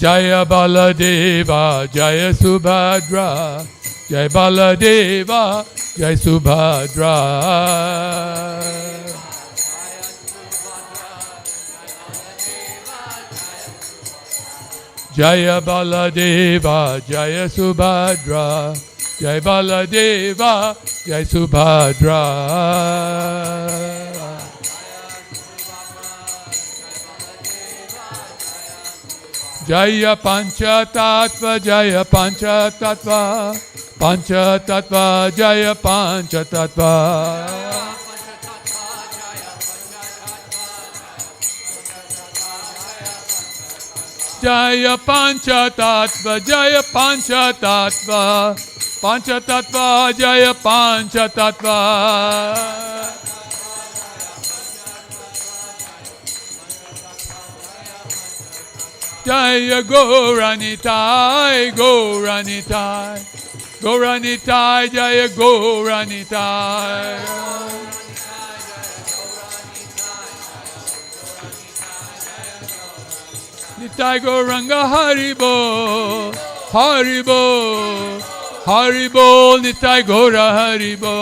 Jaya Baladeva, Jaya Subhadra, Jaya Baladeva, Jaya Subhadra. Jaya Baladeva, Jaya Subhadra, Jaya Baladeva, Jaya Subhadra. Jaya Pancha Tattva, Jaya Pancha Tattva, Pancha Tattva, Jaya Pancha Tattva. Jaya Pancha Tattva, Jaya Pancha Tattva, Pancha Tattva, Jaya Pancha Tattva. Jaya Gauranitai, Gauranitai, Gauranitai, Jaya Gauranitai. Nitai Gauranga Haribo, Haribo, Haribo, Nitai Gaura Haribo.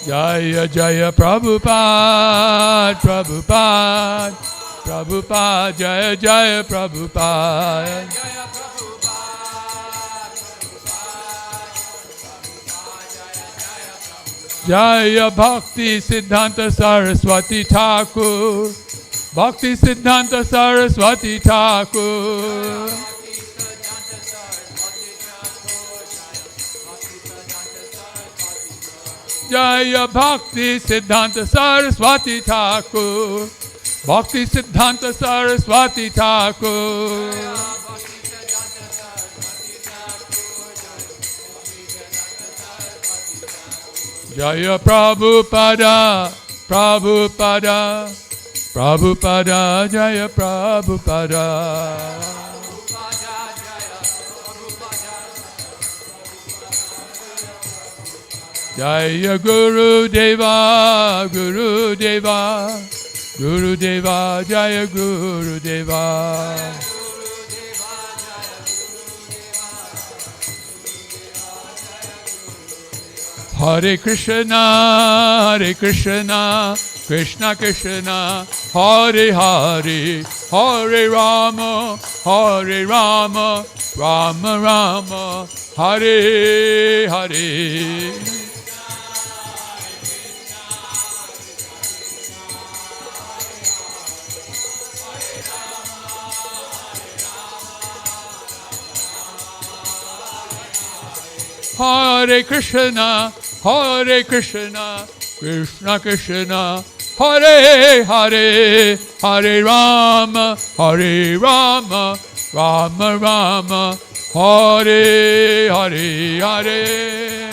Jaya Jaya Prabhupada, Prabhupada, Prabhupada, Jaya Jaya Prabhupada. Jaya Bhakti Siddhanta Saraswati Thakur, Bhakti Siddhanta Saraswati Thakur. Jaya Bhakti Siddhanta Saraswati Thakur, Bhakti Siddhanta Saraswati Thakur. Jaya Prabhupada, Prabhupada, Prabhupada, Jaya Prabhupada. Jaya Guru Deva, Guru Deva, Guru Deva, Jaya Guru Deva. Hare Krishna, Hare Krishna, Krishna Krishna, Hare Hare, Hare Rama, Hare Rama, Rama Rama, Hare Hare. Hare Krishna, Hare Krishna, Krishna Krishna, Hare Hare, Hare Rama, Hare Rama, Rama Rama, Hare Hare Hare.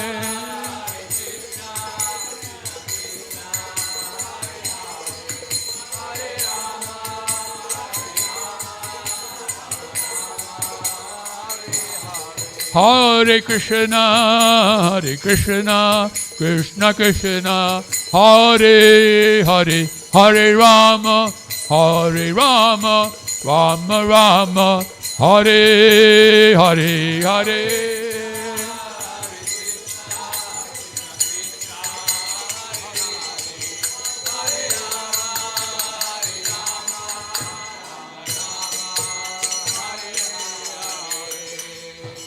Hare Krishna, Hare Krishna, Krishna Krishna, Hare Hare, Hare Rama, Hare Rama, Rama Rama, Hare Hare Hare.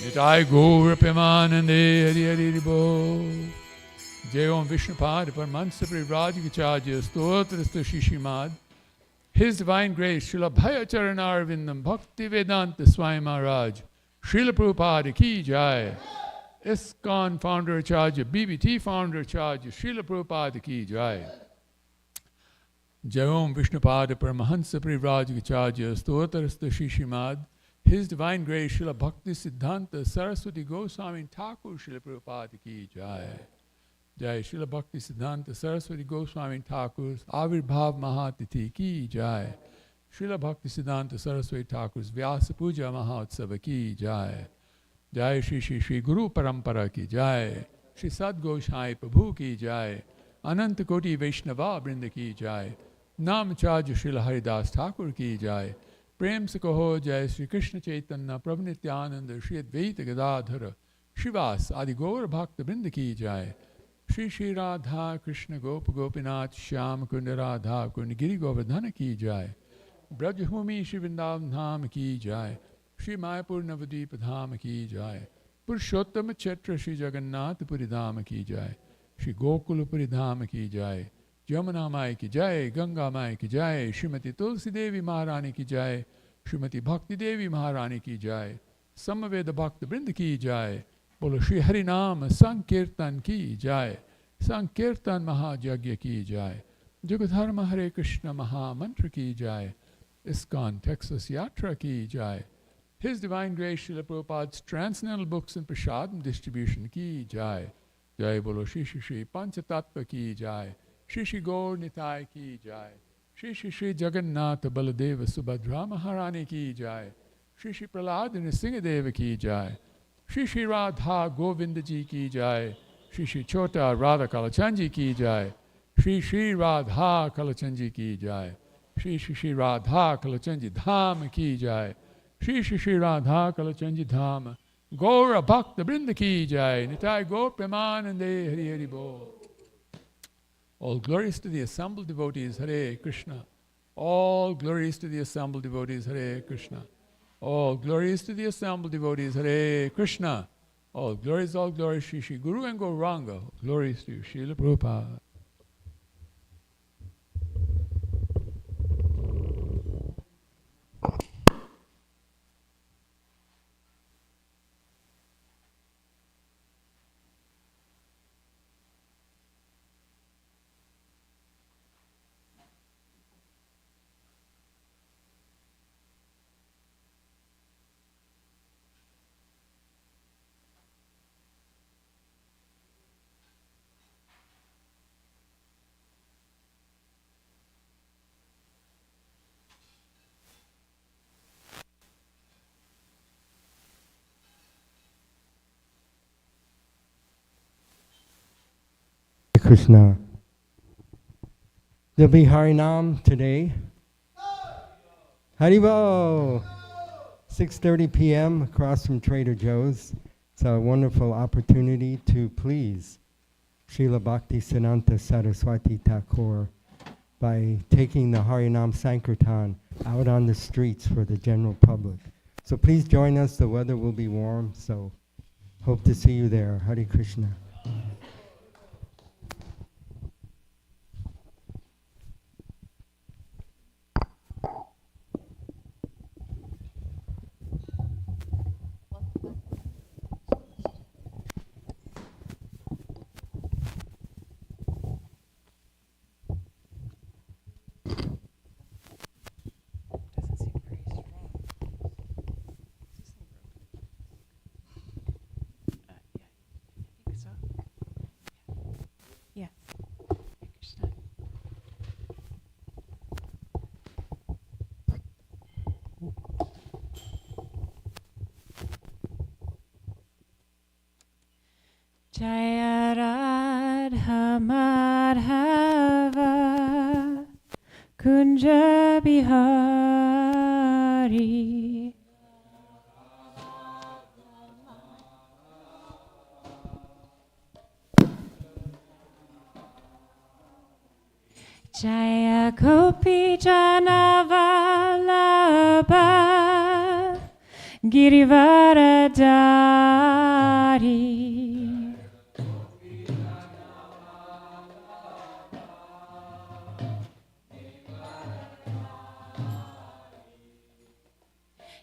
Nitai Gaur Premanande Hari Hari Bo. Jai Om Vishnupad Paramahansa Parivrajagacharya Stotrastu Srimad. His Divine Grace Srila Bhayacharana Bhakti Vedanta Swami Maharaj Srila Prabhupada Ki Jai. ISKCON Founder Acharya, BBT Founder Acharya Srila Prabhupada Ki Jai. Jai Om Vishnupad Paramahansa Parivrajagacharya Stotrastu Srimad. His Divine Grace Srila Bhakti Siddhanta Saraswati Goswami Thakur Srila Prabhupada Ki Jai. Jai Srila Bhakti Siddhanta Saraswati Goswami Thakur's Avirbhav Mahatithi Ki Jai. Srila Bhakti Siddhanta Saraswati Thakur's Vyasa Puja Mahotsava Ki Jai. Jai Shri Shri Shri Guru Parampara Ki Jai. Shri Sad Goswami Prabhu Ki Jai. Ananta Koti Vaishnava Brinda ki jai. Namacharya Srila Haridas Thakur ki jai. Prem se kaho jai Sri Krishna Chaitanya Prabhu Nityananda Shri Advaita Gadadhara Shivas Adi Gaur Bhakta Brinda ki jai. Shri Shri Radha Krishna Gopa Gopinath Shyam Kunda Radha Kunda Giri Govardhana ki jai. Brajahumi Shri Vrindavan Dham ki jai. Shri Mayapur Navadvipa Dham ki jai. Purushottam Chetra Shri Jagannath Puri Dham ki jai. Shri Gokula Puri Dham ki jai. Jamuna Mai ki jai, Ganga Mai ki jai, Srimati Tulsi Devi Maharani ki jai, Srimati Bhakti Devi Maharani ki jai, Samaveda Bhakta Brinda ki jai, Bolo Shri Harinam Sankirtan ki jai, Sankirtan Mahajagya ki jai, Jagadharma Hare Krishna Maha Mantra ki jai, ISKCON Texas Yatra ki jai, His Divine Grace Srila Prabhupada's Transcendental Books and Prasadam Distribution ki jai, Jai Bolo Shri Shri Shri Panchatattva ki jai, Shri Shri Gaur Nitai ki jai. Shri Shri Shri Jagannath Baladeva Subhadra Maharani ki jai. Shri Shri Prahlad Nrsingadeva ki jai. Shri Shri Radha Govinda ji ki jai. Shri Shri Chota Radha Kalachanji ki jai. Shri Shri Radha Kalachanji ki jai. Shri Shri Shri Radha Kalachanji Dham ki jai. Shri Shri Shri Radha Kalachanji Dham. Gaura Bhakta Brinda ki jai. Nitai Gaur Premanande Hari Hari Bol. All glories to the assembled devotees, Hare Krishna. All glories to the assembled devotees, Hare Krishna. All glories to the assembled devotees, Hare Krishna. All glories, Shri Shri Guru and Gauranga. Glories to you, Srila Prabhupada. Krishna. There'll be Harinam today. Haribo! 6:30 p.m. across from Trader Joe's. It's a wonderful opportunity to please Srila Bhakti Siddhanta Saraswati Thakur by taking the Harinam Sankirtan out on the streets for the general public. So please join us. The weather will be warm, so hope to see you there. Hare Krishna. Jaya Radha Madhava Kunja Bihari Jaya Gopi Janavalabha Girivaradari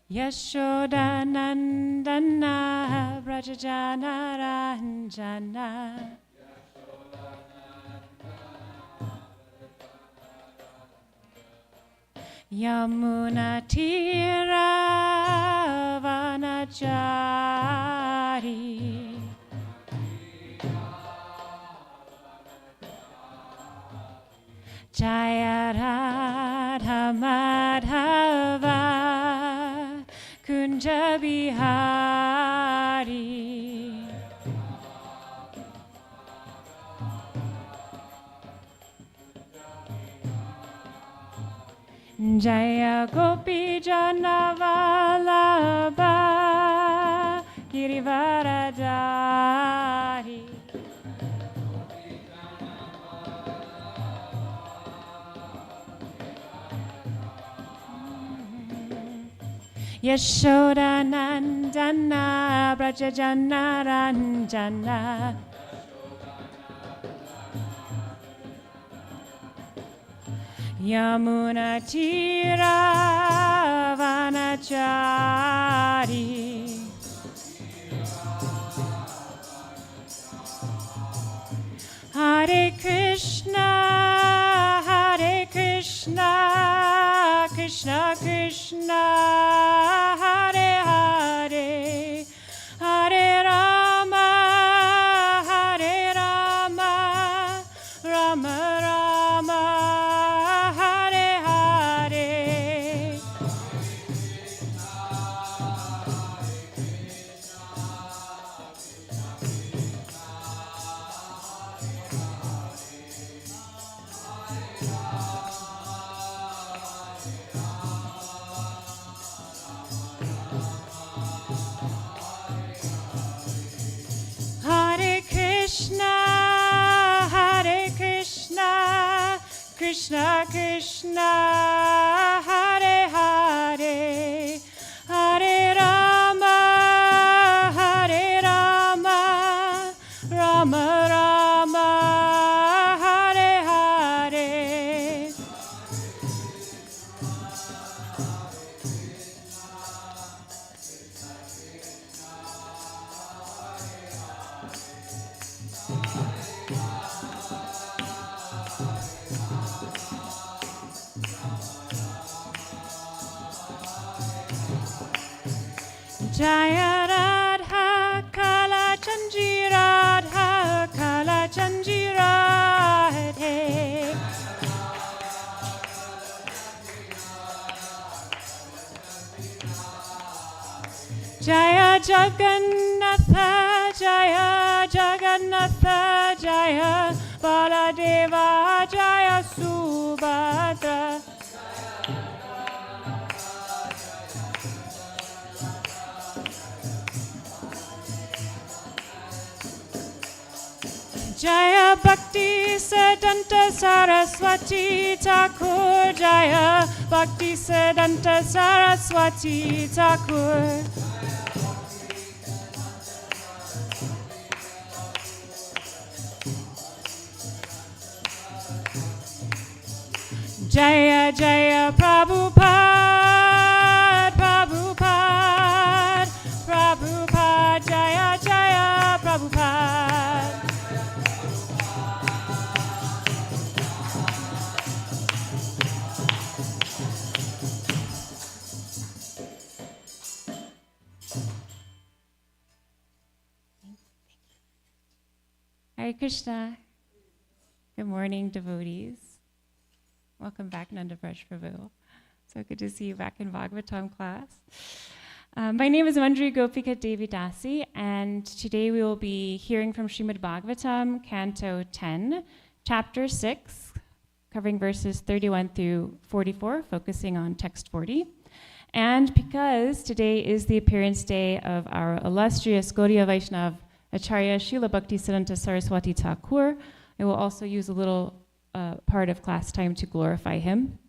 Yashoda Nandana Brajajana Ranjana Yamuna Tira Vanachari Jaya Radha Madhava Kunja Bihari Jaya Gopi Janavallabha Girivaradari Yashoda Nandana Brajajana Ranjana Yamuna Tira Vanachari Hare Krishna Krishna Krishna Hare Hare Hare Rama Rama Rama Hare Hare Hare Krishna Krishna Krishna Hare Hare Hare Rama Rama Rama Hare Hare Jaya Radha Kala Chanji Radha Kala Chanji Radhe Jaya Jagannatha Jaya Jagannatha Jaya Baladeva Jaya Subhadra Jaya Bhakti Siddhanta Saraswati Thakur Jaya Bhakti Siddhanta Saraswati Thakur Jaya Jaya Prabhupada Prabhupada Prabhupada Jaya Jaya Prabhupada Hare Krishna. Good morning, devotees. Welcome back, Nanda Braj Prabhu. So good to see you back in Bhagavatam class. My name is Manjari Gopika Devi Dasi, and today we will be hearing from Srimad Bhagavatam, Canto 10, Chapter 6, covering verses 31 through 44, focusing on text 40. And because today is the appearance day of our illustrious Gaudiya Vaishnav Acharya Srila Bhaktisiddhanta Saraswati Thakur, I will also use a little part of class time to glorify him.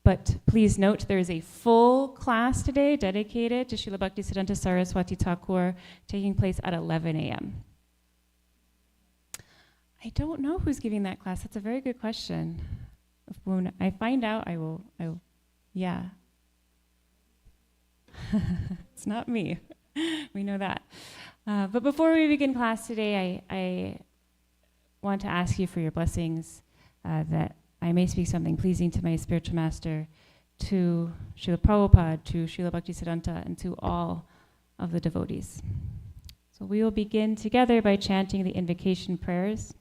But please note there is a full class today dedicated to Srila Bhaktisiddhanta Saraswati Thakur taking place at 11 a.m. I don't know who's giving that class. That's a very good question. When I find out, I will yeah. It's not me. We know that. But before we begin class today, I want to ask you for your blessings that I may speak something pleasing to my spiritual master, to Srila Prabhupada, to Srila Bhaktisiddhanta, and to all of the devotees. So we will begin together by chanting the invocation prayers.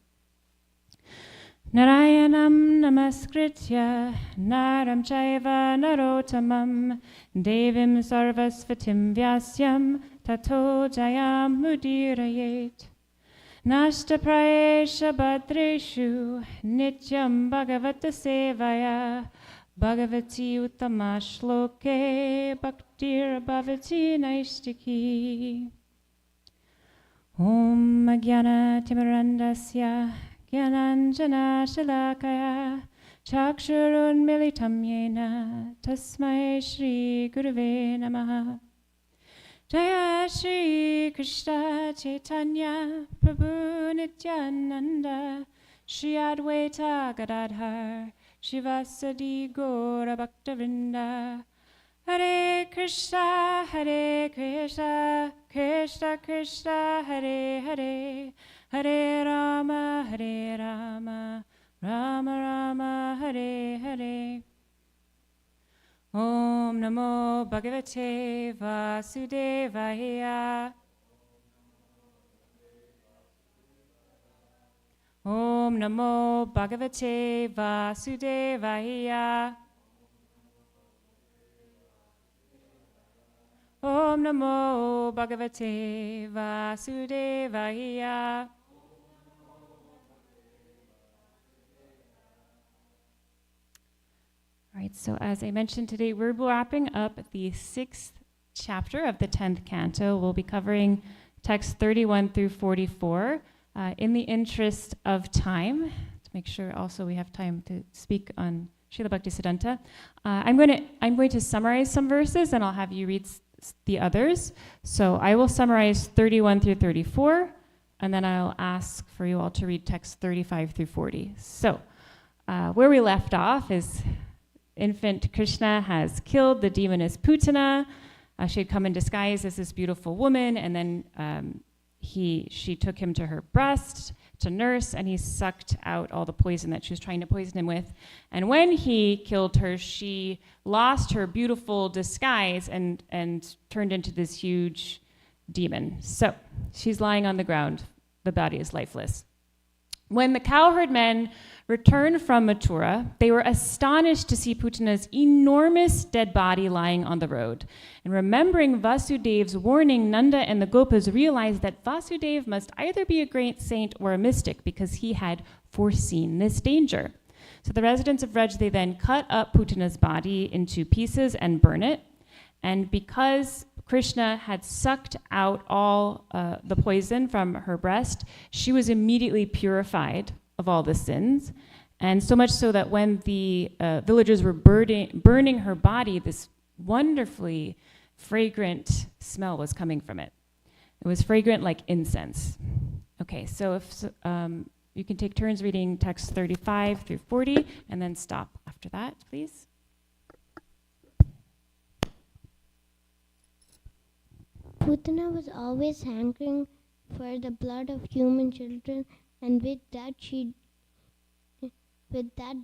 Narayanam namaskritya naram chaiva narotamam devim sarvasvatim vyasyam tato jayam mudirayet. Nashtaprayesha badreshu nityam bhagavata sevaya Bhagavati Uttama Shloke Bhaktir Bhavati Naistiki. Om Jnana Timirandasya Jnananjana Shalakaya Chakshurun Militam Yena Tasmai Shri Gurave Namaha. Jaya Shri Krishna Chaitanya Prabhu Nityananda Shri Advaita Gadadhar Shivasadi Gaura Bhaktavrinda. Hare Krishna, Krishna Krishna, Hare Hare, Hare Rama, Rama Rama, Hare Hare. Om Namo Bhagavate Vasudevaya. Om Namo Bhagavate Vasudevaya. Om Namo Bhagavate Vasudevaya. All right, so as I mentioned today, we're wrapping up the 6th chapter of the 10th canto. We'll be covering texts 31 through 44. In the interest of time, to make sure also we have time to speak on Srila Bhaktisiddhanta, I'm going to summarize some verses and I'll have you read the others. So I will summarize 31 through 34, and then I'll ask for you all to read texts 35 through 40. So where we left off is infant Krishna has killed the demoness Putana. She had come in disguise as this beautiful woman, and then she took him to her breast to nurse, and he sucked out all the poison that she was trying to poison him with. And when he killed her, she lost her beautiful disguise and turned into this huge demon. So she's lying on the ground. The body is lifeless. When the cowherd men returned from Mathura, they were astonished to see Putana's enormous dead body lying on the road. And remembering Vasudev's warning, Nanda and the Gopas realized that Vasudev must either be a great saint or a mystic because he had foreseen this danger. So the residents of Vraj, they then cut up Putana's body into pieces and burn it. And because Krishna had sucked out all the poison from her breast, she was immediately purified of all the sins. And so much so that when the villagers were burning her body, this wonderfully fragrant smell was coming from it. It was fragrant like incense. Okay, so if you can take turns reading texts 35 through 40, and then stop after that, please. Putana was always hankering for the blood of human children, and with that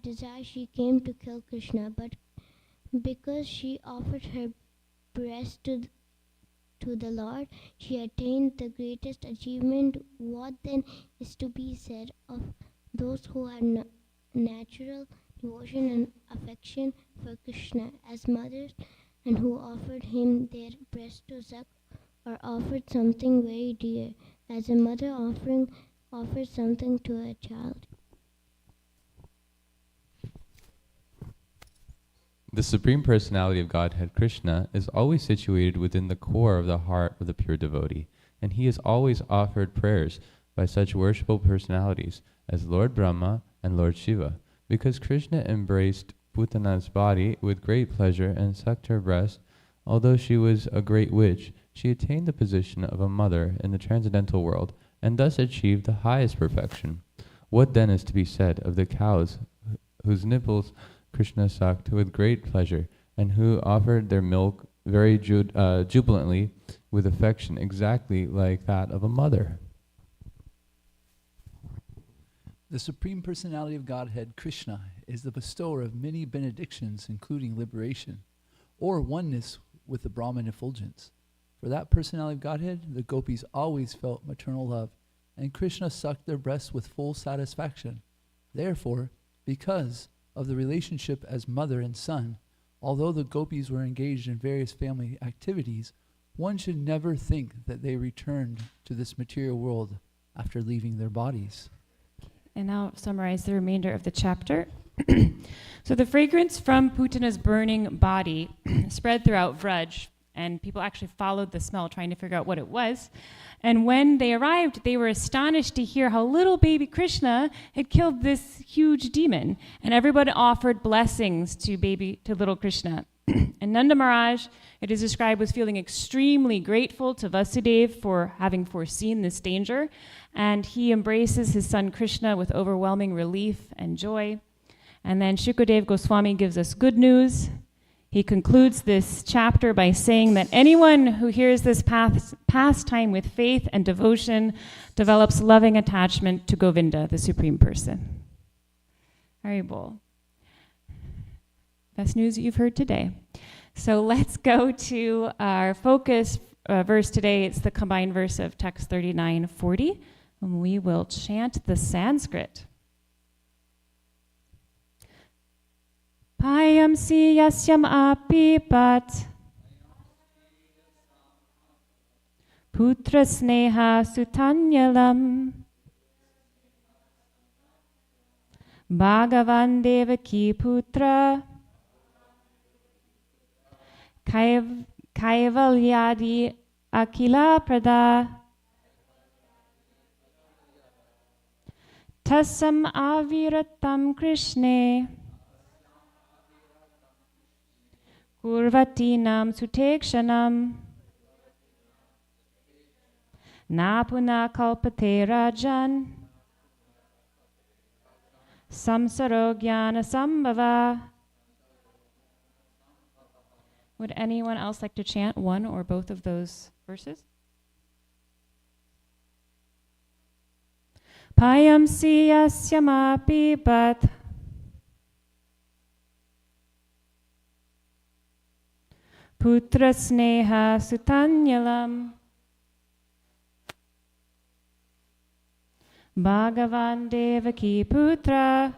desire she came to kill Krishna. But because she offered her breast to the Lord, she attained the greatest achievement. What then is to be said of those who had natural devotion and affection for Krishna as mothers, and who offered him their breast to suck, or offered something very dear, as a mother offers something to a child? The Supreme Personality of Godhead, Krishna, is always situated within the core of the heart of the pure devotee, and he is always offered prayers by such worshipful personalities as Lord Brahma and Lord Shiva. Because Krishna embraced Putana's body with great pleasure and sucked her breast, although she was a great witch, she attained the position of a mother in the transcendental world, and thus achieved the highest perfection. What then is to be said of the cows whose nipples Krishna sucked with great pleasure, and who offered their milk very jubilantly with affection, exactly like that of a mother? The Supreme Personality of Godhead, Krishna, is the bestower of many benedictions, including liberation, or oneness with the Brahman effulgence. For that personality of Godhead, the gopis always felt maternal love, and Krishna sucked their breasts with full satisfaction. Therefore, because of the relationship as mother and son, although the gopis were engaged in various family activities, one should never think that they returned to this material world after leaving their bodies. And now summarize the remainder of the chapter. So the fragrance from Putana's burning body spread throughout Vraj, and people actually followed the smell, trying to figure out what it was. And when they arrived, they were astonished to hear how little baby Krishna had killed this huge demon. And everybody offered blessings to little Krishna. And Nanda Maharaj, it is described, was feeling extremely grateful to Vasudeva for having foreseen this danger. And he embraces his son Krishna with overwhelming relief and joy. And then Shukadev Goswami gives us good news. He concludes this chapter by saying that anyone who hears this pastime with faith and devotion develops loving attachment to Govinda, the Supreme Person. Haribol. Best news you've heard today. So let's go to our focus verse today. It's the combined verse of text 39:40, and we will chant the Sanskrit. Payam si yasyam api pat putra sneha sutanyalam Bhagavan devaki putra kaivalyadi akila prada tasam aviratam krishne Kurvatinam sutekshanam Napuna kalpate rajan Samsarogyana sambhava. Would anyone else like to chant one or both of those verses? Payam siyasyamapi bat Putra sneha sutanyalam Bhagavan devaki putra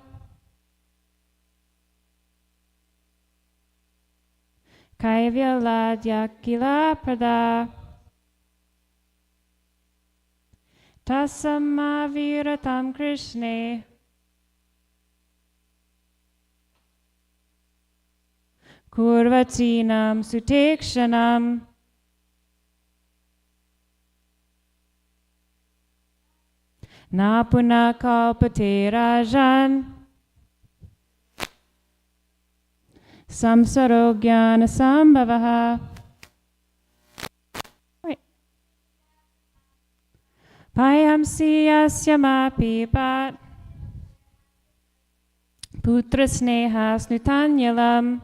Kaivalyadyakila prada Tasamaviratam krishne Kurvatinam sutekshanam Napuna kalpate rajan Samsarogyana sambhavaha. Right. Payam siyasyamapi pat Putra sneha snutanyalam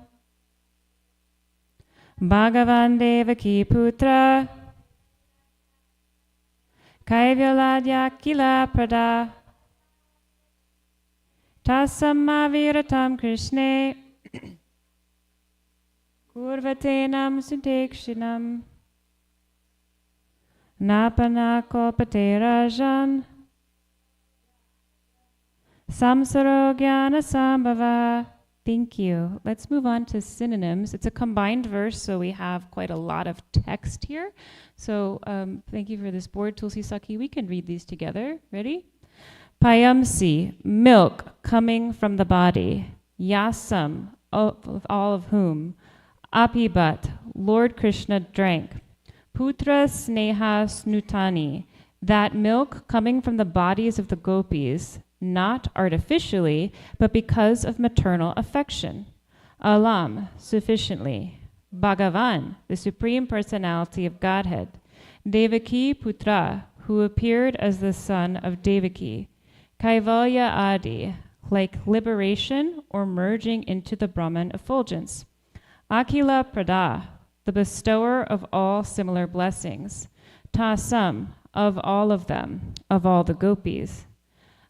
Bhagavan devaki putra Kaivalyadya prada Tasamaviratam krishne Kurvatenam sudekshinam Napana kopate rajan Samsarogyana sambhava. Thank you. Let's move on to synonyms. It's a combined verse, so we have quite a lot of text here. So thank you for this board, Tulsi Saki. We can read these together. Ready? Payamsi, milk coming from the body. Yasam, of all of whom. Apibat, Lord Krishna drank. Putra sneha snutani, that milk coming from the bodies of the gopis, not artificially, but because of maternal affection. Alam, sufficiently. Bhagavan, the Supreme Personality of Godhead. Devaki Putra, who appeared as the son of Devaki. Kaivalya Adi, like liberation or merging into the Brahman effulgence. Akila Prada, the bestower of all similar blessings. Tasam, of all of them, of all the gopis.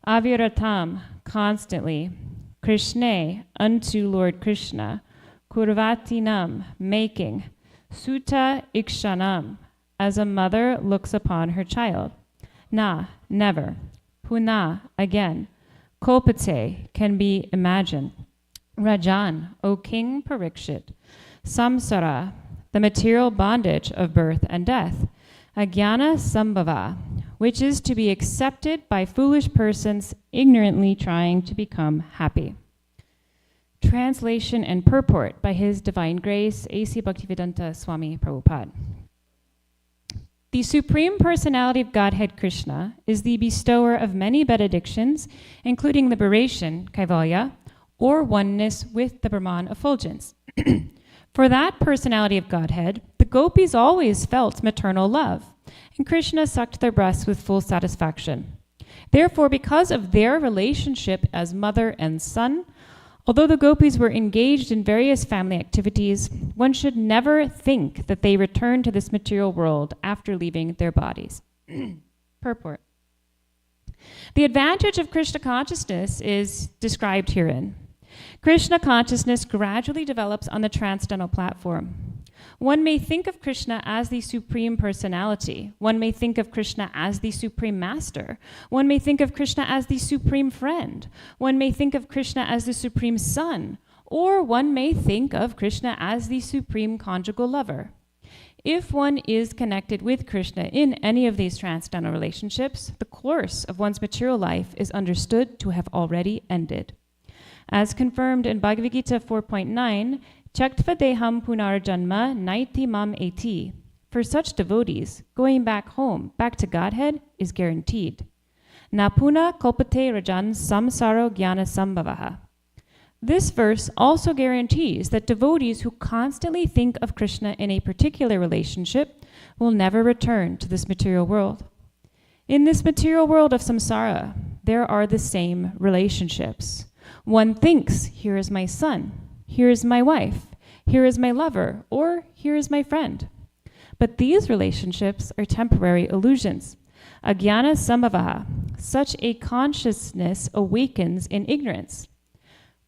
Aviratam, constantly. Krishne, unto Lord Krishna. Kurvatinam, making. Sutta ikshanam, as a mother looks upon her child. Na, never. Puna, again. Kopate, can be imagined. Rajan, O King Parikshit. Samsara, the material bondage of birth and death. Agyana sambhava, which is to be accepted by foolish persons ignorantly trying to become happy. Translation and purport by His Divine Grace, A.C. Bhaktivedanta Swami Prabhupada. The Supreme Personality of Godhead Krishna is the bestower of many benedictions, including liberation, Kaivalya, or oneness with the Brahman effulgence. For that personality of Godhead, the gopis always felt maternal love, and Krishna sucked their breasts with full satisfaction. Therefore, because of their relationship as mother and son, although the gopis were engaged in various family activities, one should never think that they return to this material world after leaving their bodies. Purport. The advantage of Krishna consciousness is described herein. Krishna consciousness gradually develops on the transcendental platform. One may think of Krishna as the Supreme Personality. One may think of Krishna as the Supreme Master. One may think of Krishna as the Supreme Friend. One may think of Krishna as the Supreme Son. Or one may think of Krishna as the Supreme Conjugal Lover. If one is connected with Krishna in any of these transcendental relationships, the course of one's material life is understood to have already ended. As confirmed in Bhagavad Gita 4.9, Chaktva deham punarjanma naiti mam eti. For such devotees, going back home, back to Godhead, is guaranteed. Napuna kalpate rajan samsaro jnana sambhavaha. This verse also guarantees that devotees who constantly think of Krishna in a particular relationship will never return to this material world. In this material world of samsara, there are the same relationships. One thinks, here is my son, here is my wife, here is my lover, or here is my friend. But these relationships are temporary illusions. Ajnana sambhavaha, such a consciousness awakens in ignorance.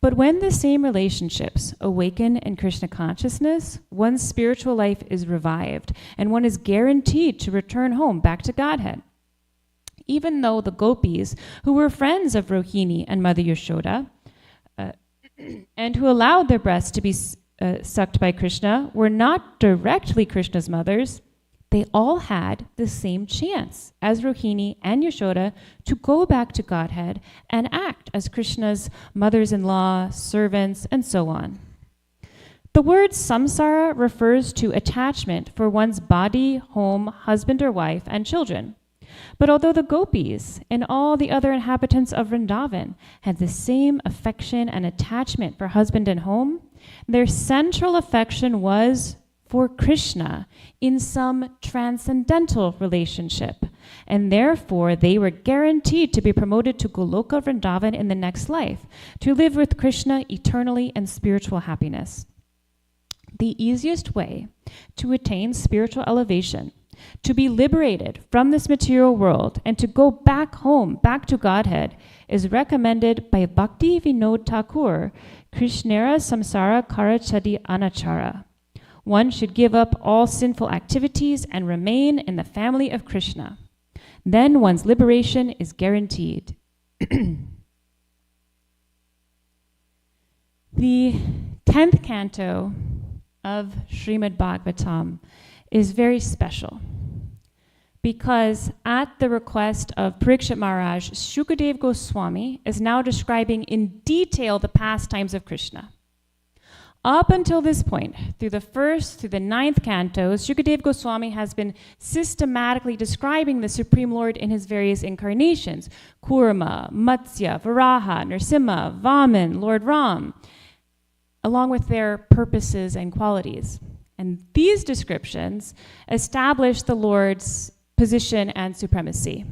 But when the same relationships awaken in Krishna consciousness, one's spiritual life is revived, and one is guaranteed to return home back to Godhead. Even though the gopis, who were friends of Rohini and Mother Yashoda, and who allowed their breasts to be sucked by Krishna, were not directly Krishna's mothers, they all had the same chance as Rohini and Yashoda to go back to Godhead and act as Krishna's mothers-in-law, servants, and so on. The word samsara refers to attachment for one's body, home, husband or wife, and children. But although the gopis and all the other inhabitants of Vrindavan had the same affection and attachment for husband and home, their central affection was for Krishna in some transcendental relationship, and therefore they were guaranteed to be promoted to Goloka Vrindavan in the next life, to live with Krishna eternally in spiritual happiness. The easiest way to attain spiritual elevation, to be liberated from this material world, and to go back home, back to Godhead, is recommended by Bhakti Vinod Thakur, Krishnera Samsara Karachadi Anachara. One should give up all sinful activities and remain in the family of Krishna. Then one's liberation is guaranteed. The 10th canto of Srimad Bhagavatam is very special because at the request of Parikshit Maharaj, Shukadev Goswami is now describing in detail the pastimes of Krishna. Up until this point, through the 1st through the 9th cantos, Shukadev Goswami has been systematically describing the Supreme Lord in his various incarnations: Kurma, Matsya, Varaha, Nrsimha, Vaman, Lord Ram, along with their purposes and qualities. And these descriptions establish the Lord's position and supremacy.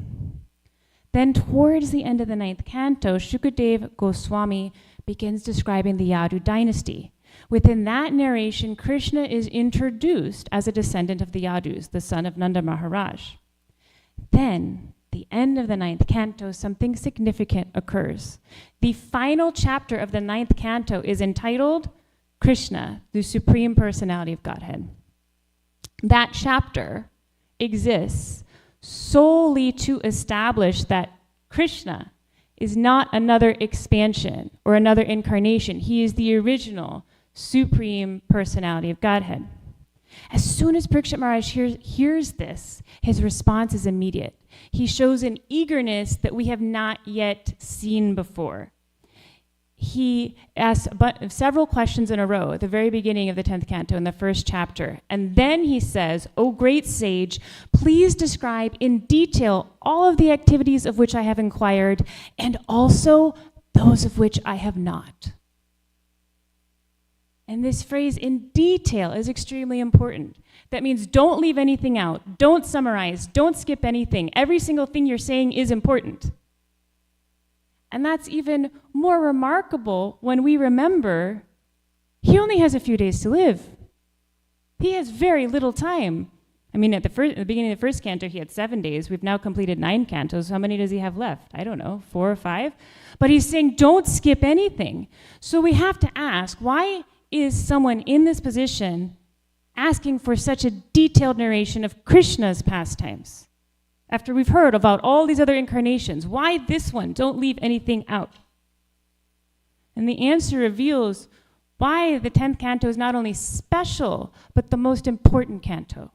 Then towards the end of the 9th canto, Shukadev Goswami begins describing the Yadu dynasty. Within that narration, Krishna is introduced as a descendant of the Yadus, the son of Nanda Maharaj. Then, the end of the 9th canto, something significant occurs. The final chapter of the 9th canto is entitled Krishna, the Supreme Personality of Godhead. That chapter exists solely to establish that Krishna is not another expansion or another incarnation. He is the original Supreme Personality of Godhead. As soon as Parikshit Maharaj hears this, his response is immediate. He shows an eagerness that we have not yet seen before. he asks several questions in a row at the very beginning of the 10th canto in the first chapter. And then he says, "O great sage, please describe in detail all of the activities of which I have inquired, and also those of which I have not." And this phrase, "in detail," is extremely important. That means don't leave anything out. Don't summarize. Don't skip anything. Every single thing you're saying is important. And that's even more remarkable when we remember he only has a few days to live. He has very little time. I mean, at the beginning of the first canto, he had 7 days. We've now completed 9 cantos. How many does he have left? I don't know, 4 or 5? But he's saying, don't skip anything. So we have to ask, why is someone in this position asking for such a detailed narration of Krishna's pastimes? After we've heard about all these other incarnations, why this one? Don't leave anything out. And the answer reveals why the 10th canto is not only special, but the most important canto.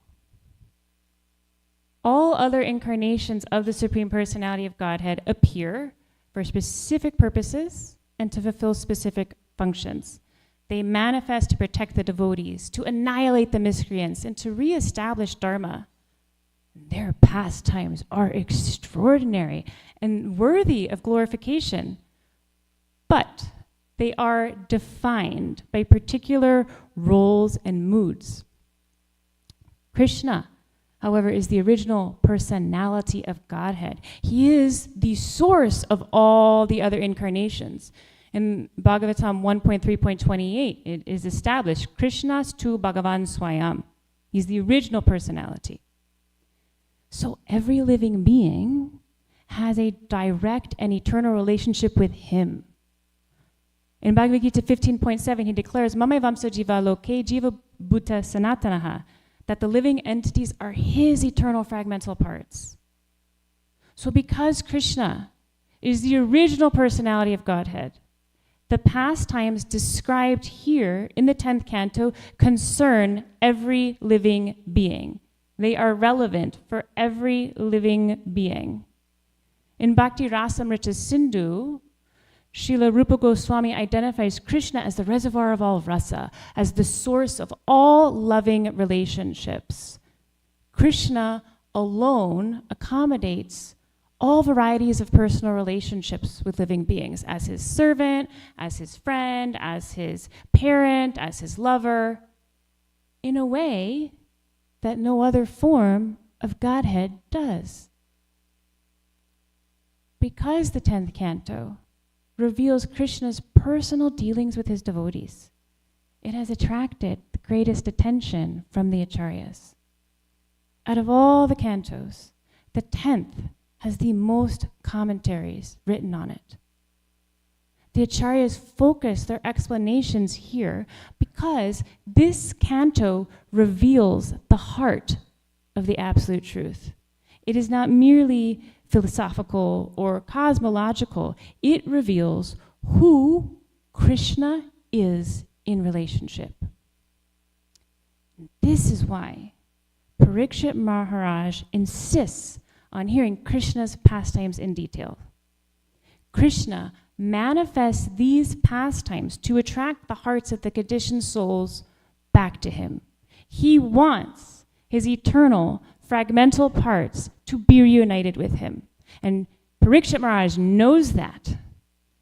All other incarnations of the Supreme Personality of Godhead appear for specific purposes and to fulfill specific functions. They manifest to protect the devotees, to annihilate the miscreants, and to reestablish Dharma. Their pastimes are extraordinary and worthy of glorification, but they are defined by particular roles and moods. Krishna, however, is the original personality of Godhead. He is the source of all the other incarnations. In Bhagavatam 1.3.28, it is established, Krishnas tu Bhagavan Swayam. He's the original personality. So every living being has a direct and eternal relationship with him. In Bhagavad Gita 15.7, he declares, Mame Vamsa Jiva Loke Jiva Bhuta Sanatanaha, that the living entities are his eternal fragmental parts. So because Krishna is the original personality of Godhead, the pastimes described here in the 10th canto concern every living being. They are relevant for every living being. In Bhakti Rasamrita Sindhu, Srila Rupa Goswami identifies Krishna as the reservoir of all rasa, as the source of all loving relationships. Krishna alone accommodates all varieties of personal relationships with living beings, as his servant, as his friend, as his parent, as his lover, in a way that no other form of Godhead does. Because the 10th canto reveals Krishna's personal dealings with his devotees, it has attracted the greatest attention from the acharyas. Out of all the cantos, the 10th has the most commentaries written on it. The acharyas focus their explanations here because this canto reveals the heart of the absolute truth. It is not merely philosophical or cosmological. It reveals who Krishna is in relationship. This is why Parikshit Maharaj insists on hearing Krishna's pastimes in detail. Krishna manifests these pastimes to attract the hearts of the conditioned souls back to him. He wants his eternal fragmental parts to be reunited with him. And Parikshit Maharaj knows that.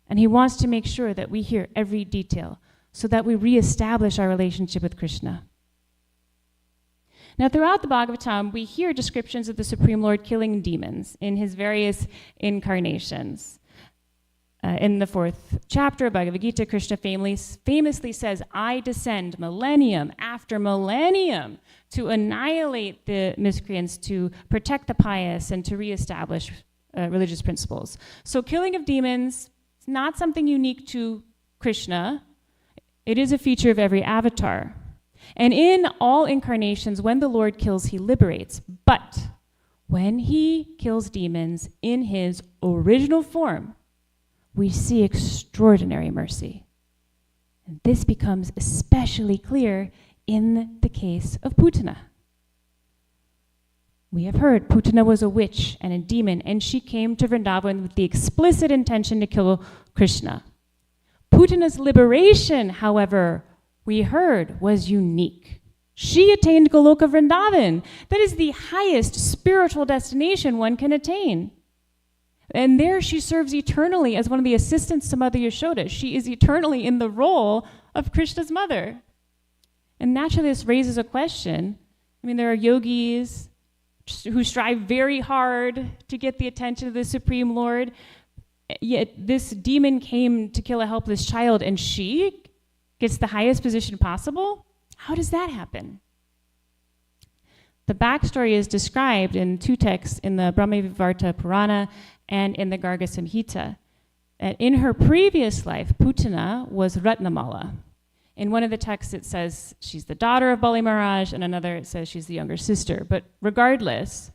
And he wants to make sure that we hear every detail so that we reestablish our relationship with Krishna. Now, throughout the Bhagavatam, we hear descriptions of the Supreme Lord killing demons in his various incarnations. In the 4th chapter of Bhagavad Gita, Krishna famously says, I descend millennium after millennium to annihilate the miscreants, to protect the pious, and to reestablish religious principles. So killing of demons is not something unique to Krishna. It is a feature of every avatar. And in all incarnations, when the Lord kills, he liberates. But when he kills demons in his original form, we see extraordinary mercy. And this becomes especially clear in the case of Putana. We have heard Putana was a witch and a demon, and she came to Vrindavan with the explicit intention to kill Krishna. Putana's liberation, however, we heard, was unique. She attained Goloka Vrindavan. That is the highest spiritual destination one can attain. And there she serves eternally as one of the assistants to Mother Yashoda. She is eternally in the role of Krishna's mother. And naturally this raises a question. I mean, there are yogis who strive very hard to get the attention of the Supreme Lord, yet this demon came to kill a helpless child and she gets the highest position possible? How does that happen? The backstory is described in two texts, in the Brahmavivarta Purana and in the Garga Samhita. In her previous life, Putana was Ratnamala. In one of the texts it says she's the daughter of Bali Maharaj, and another it says she's the younger sister. But regardless,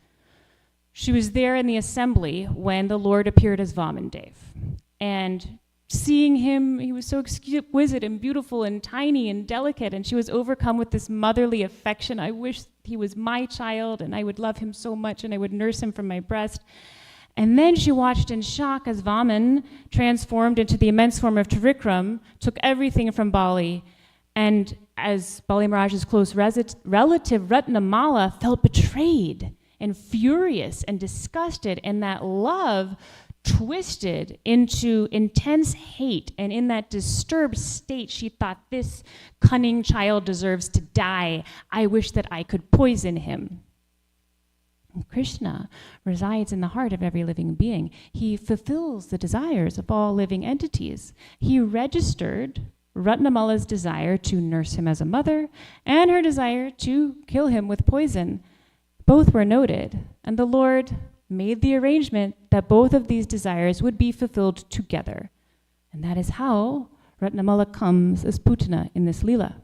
she was there in the assembly when the Lord appeared as Vamandev. And seeing him, he was so exquisite and beautiful and tiny and delicate, and she was overcome with this motherly affection. I wish he was my child, and I would love him so much, and I would nurse him from my breast. And then she watched in shock as Vaman transformed into the immense form of Trivikram, took everything from Bali, and as Bali Maharaj's close relative Ratnamala felt betrayed and furious and disgusted, and that love twisted into intense hate. And in that disturbed state, she thought, this cunning child deserves to die. I wish that I could poison him. And Krishna resides in the heart of every living being. He fulfills the desires of all living entities. He registered Ratnamala's desire to nurse him as a mother and her desire to kill him with poison. Both were noted, and the Lord made the arrangement that both of these desires would be fulfilled together. And that is how Ratnamala comes as Putana in this Leela.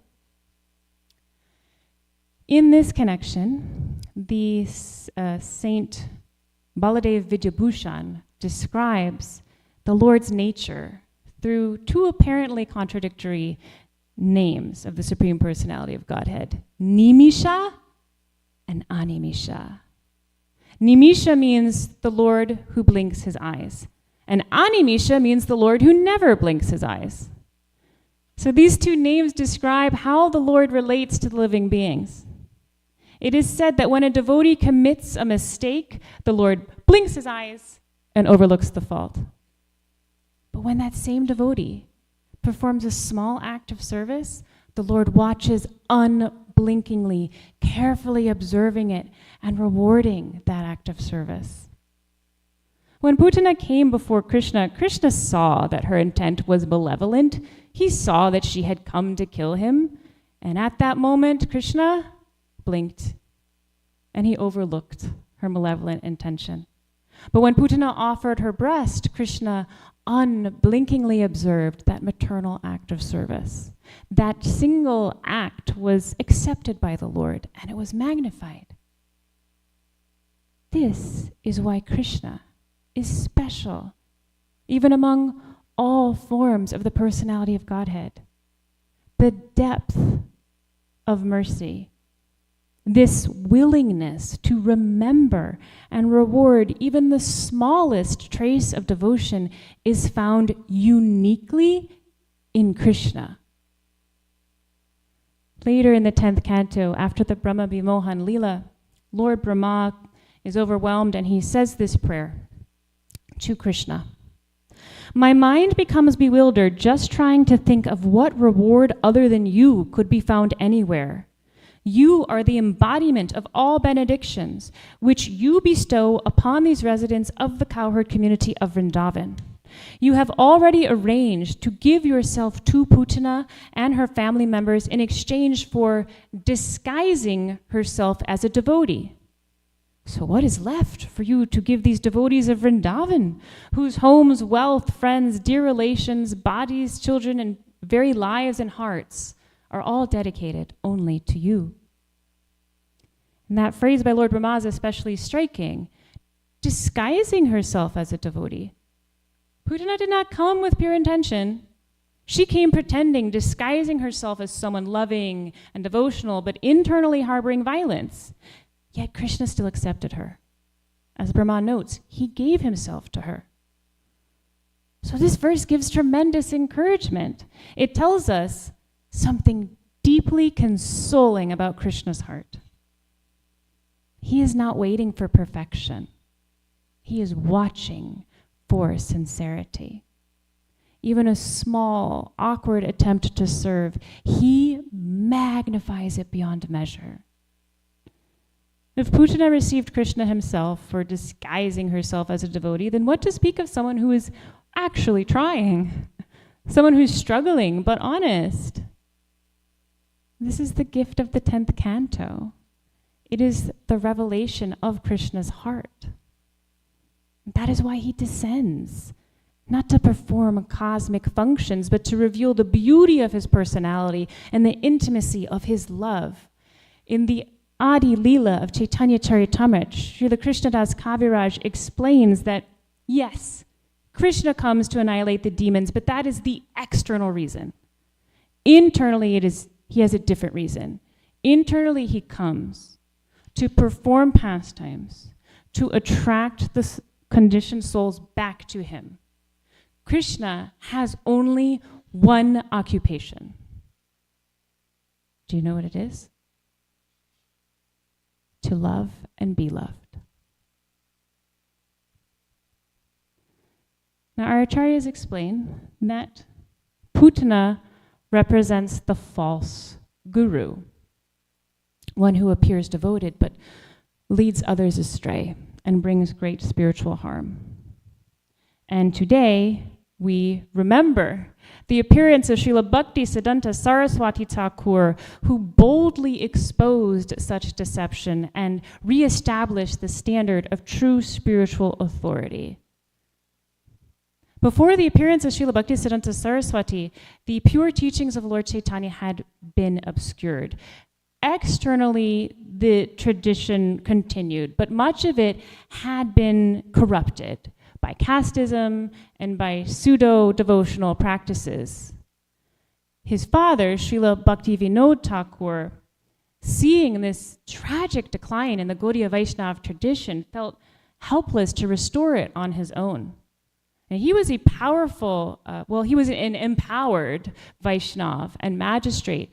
In this connection, the Saint Baladev Vidyabhushan describes the Lord's nature through two apparently contradictory names of the Supreme Personality of Godhead, Nimisha and Animisha. Nimisha means the Lord who blinks his eyes, and Animisha means the Lord who never blinks his eyes. So these two names describe how the Lord relates to the living beings. It is said that when a devotee commits a mistake, the Lord blinks his eyes and overlooks the fault. But when that same devotee performs a small act of service, the Lord watches unblinkingly, carefully observing it and rewarding that act of service. When Putana came before Krishna, Krishna saw that her intent was malevolent. He saw that she had come to kill him. And at that moment, Krishna blinked, and he overlooked her malevolent intention. But when Putana offered her breast, Krishna unblinkingly observed that maternal act of service. That single act was accepted by the Lord, and it was magnified. This is why Krishna is special, even among all forms of the personality of Godhead. The depth of mercy, this willingness to remember and reward even the smallest trace of devotion is found uniquely in Krishna. Later in the 10th canto, after the Brahma Vimohan Leela, Lord Brahma is overwhelmed and he says this prayer to Krishna. My mind becomes bewildered just trying to think of what reward other than you could be found anywhere. You are the embodiment of all benedictions, which you bestow upon these residents of the cowherd community of Vrindavan. You have already arranged to give yourself to Putana and her family members in exchange for disguising herself as a devotee. So what is left for you to give these devotees of Vrindavan, whose homes, wealth, friends, dear relations, bodies, children, and very lives and hearts are all dedicated only to you? And that phrase by Lord Brahma is especially striking, disguising herself as a devotee. Putana did not come with pure intention. She came pretending, disguising herself as someone loving and devotional, but internally harboring violence. Yet Krishna still accepted her. As Brahma notes, he gave himself to her. So this verse gives tremendous encouragement. It tells us something deeply consoling about Krishna's heart. He is not waiting for perfection. He is watching for sincerity. Even a small, awkward attempt to serve, he magnifies it beyond measure. If Putana received Krishna himself for disguising herself as a devotee, then what to speak of someone who is actually trying? Someone who's struggling but honest. This is the gift of the 10th canto. It is the revelation of Krishna's heart. That is why he descends, not to perform cosmic functions, but to reveal the beauty of his personality and the intimacy of his love. In the Adi Leela of Chaitanya Charitamrita, Srila Krishnadas Kaviraj explains that, yes, Krishna comes to annihilate the demons, but that is the external reason. Internally, he has a different reason. Internally, he comes to perform pastimes, to attract the conditioned souls back to him. Krishna has only one occupation. Do you know what it is? To love and be loved. Now, our acharyas explain that Putana represents the false guru, one who appears devoted but leads others astray and brings great spiritual harm. And today, we remember the appearance of Srila Bhakti Siddhanta Saraswati Thakur, who boldly exposed such deception and reestablished the standard of true spiritual authority. Before the appearance of Srila Bhakti Siddhanta Saraswati, the pure teachings of Lord Chaitanya had been obscured. Externally, the tradition continued, but much of it had been corrupted by casteism and by pseudo-devotional practices. His father, Srila Bhakti Vinod Thakur, seeing this tragic decline in the Gaudiya Vaishnava tradition, felt helpless to restore it on his own. And he was a powerful, he was an empowered Vaishnava and magistrate,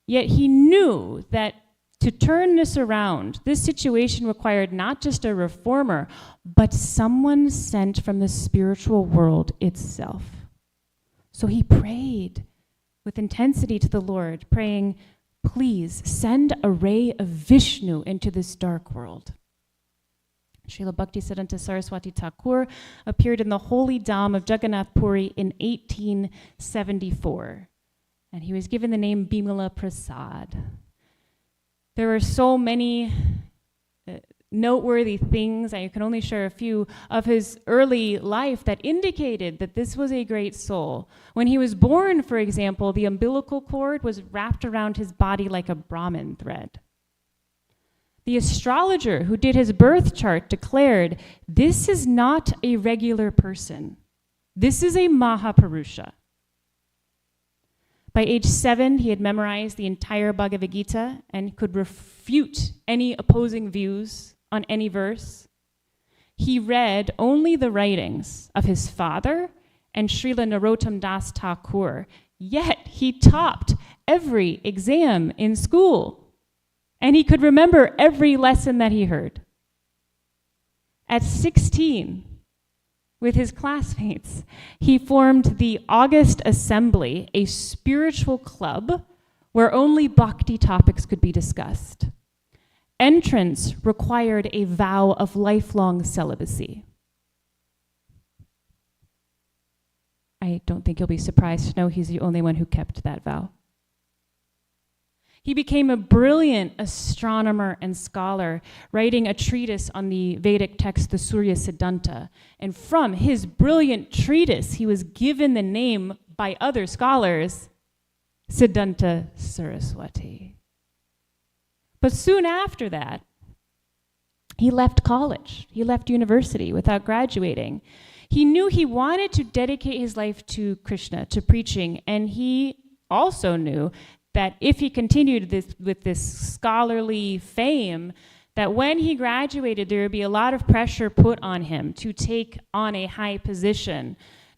yet he knew that to turn this around, this situation required not just a reformer, but someone sent from the spiritual world itself. So he prayed with intensity to the Lord, praying, please send a ray of Vishnu into this dark world. Srila Bhakti Siddhanta Saraswati Thakur appeared in the holy Dham of Jagannath Puri in 1874, and he was given the name Bimala Prasad. There were so many noteworthy things, I can only share a few, of his early life that indicated that this was a great soul. When he was born, for example, the umbilical cord was wrapped around his body like a Brahmin thread. The astrologer who did his birth chart declared, this is not a regular person. This is a Mahapurusha. By age 7, he had memorized the entire Bhagavad Gita and could refute any opposing views on any verse. He read only the writings of his father and Srila Narottam Das Thakur, yet he topped every exam in school. And he could remember every lesson that he heard. At 16, with his classmates, he formed the August Assembly, a spiritual club where only bhakti topics could be discussed. Entrance required a vow of lifelong celibacy. I don't think you'll be surprised to know he's the only one who kept that vow. He became a brilliant astronomer and scholar, writing a treatise on the Vedic text, the Surya Siddhanta. And from his brilliant treatise, he was given the name by other scholars, Siddhanta Saraswati. But soon after that, he left college. He left university without graduating. He knew he wanted to dedicate his life to Krishna, to preaching, and he also knew that if he continued with this scholarly fame, that when he graduated, there would be a lot of pressure put on him to take on a high position,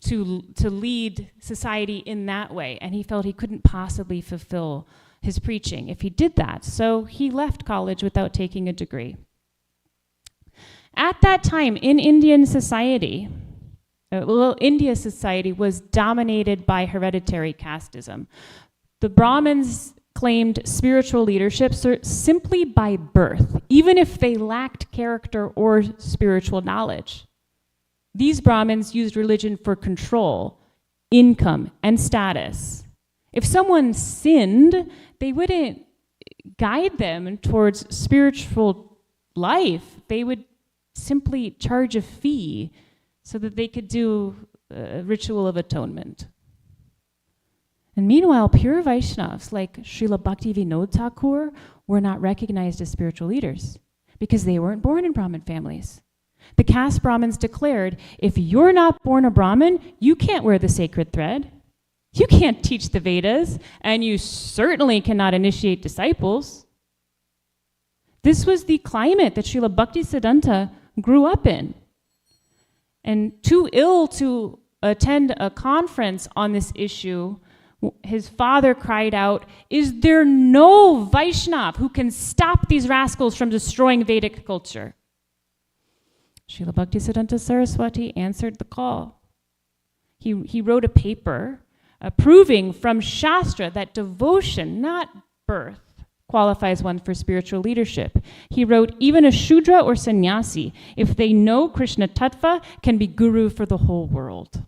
to lead society in that way, and he felt he couldn't possibly fulfill his preaching if he did that. So he left college without taking a degree. At that time in Indian society, India's society was dominated by hereditary casteism. The Brahmins claimed spiritual leadership simply by birth, even if they lacked character or spiritual knowledge. These Brahmins used religion for control, income, and status. If someone sinned, they wouldn't guide them towards spiritual life. They would simply charge a fee so that they could do a ritual of atonement. And meanwhile, pure Vaishnavas like Srila Bhaktivinoda Thakur were not recognized as spiritual leaders because they weren't born in Brahmin families. The caste Brahmins declared, if you're not born a Brahmin, you can't wear the sacred thread, you can't teach the Vedas, and you certainly cannot initiate disciples. This was the climate that Srila Bhaktisiddhanta grew up in. And too ill to attend a conference on this issue, his father cried out, "Is there no Vaishnav who can stop these rascals from destroying Vedic culture?" Srila Bhaktisiddhanta Saraswati answered the call. He wrote a paper proving from Shastra that devotion, not birth, qualifies one for spiritual leadership. He wrote, even a Shudra or sannyasi, if they know Krishna Tattva, can be guru for the whole world.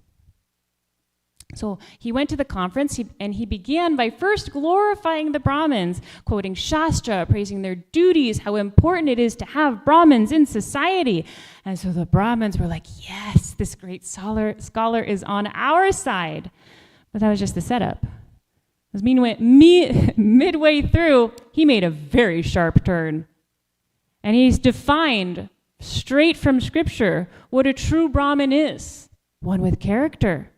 So he went to the conference and he began by first glorifying the Brahmins, quoting Shastra, praising their duties, how important it is to have Brahmins in society. And so the Brahmins were like, yes, this great scholar is on our side. But that was just the setup. Because midway through, he made a very sharp turn. And he's defined straight from Scripture what a true Brahmin is. One with character,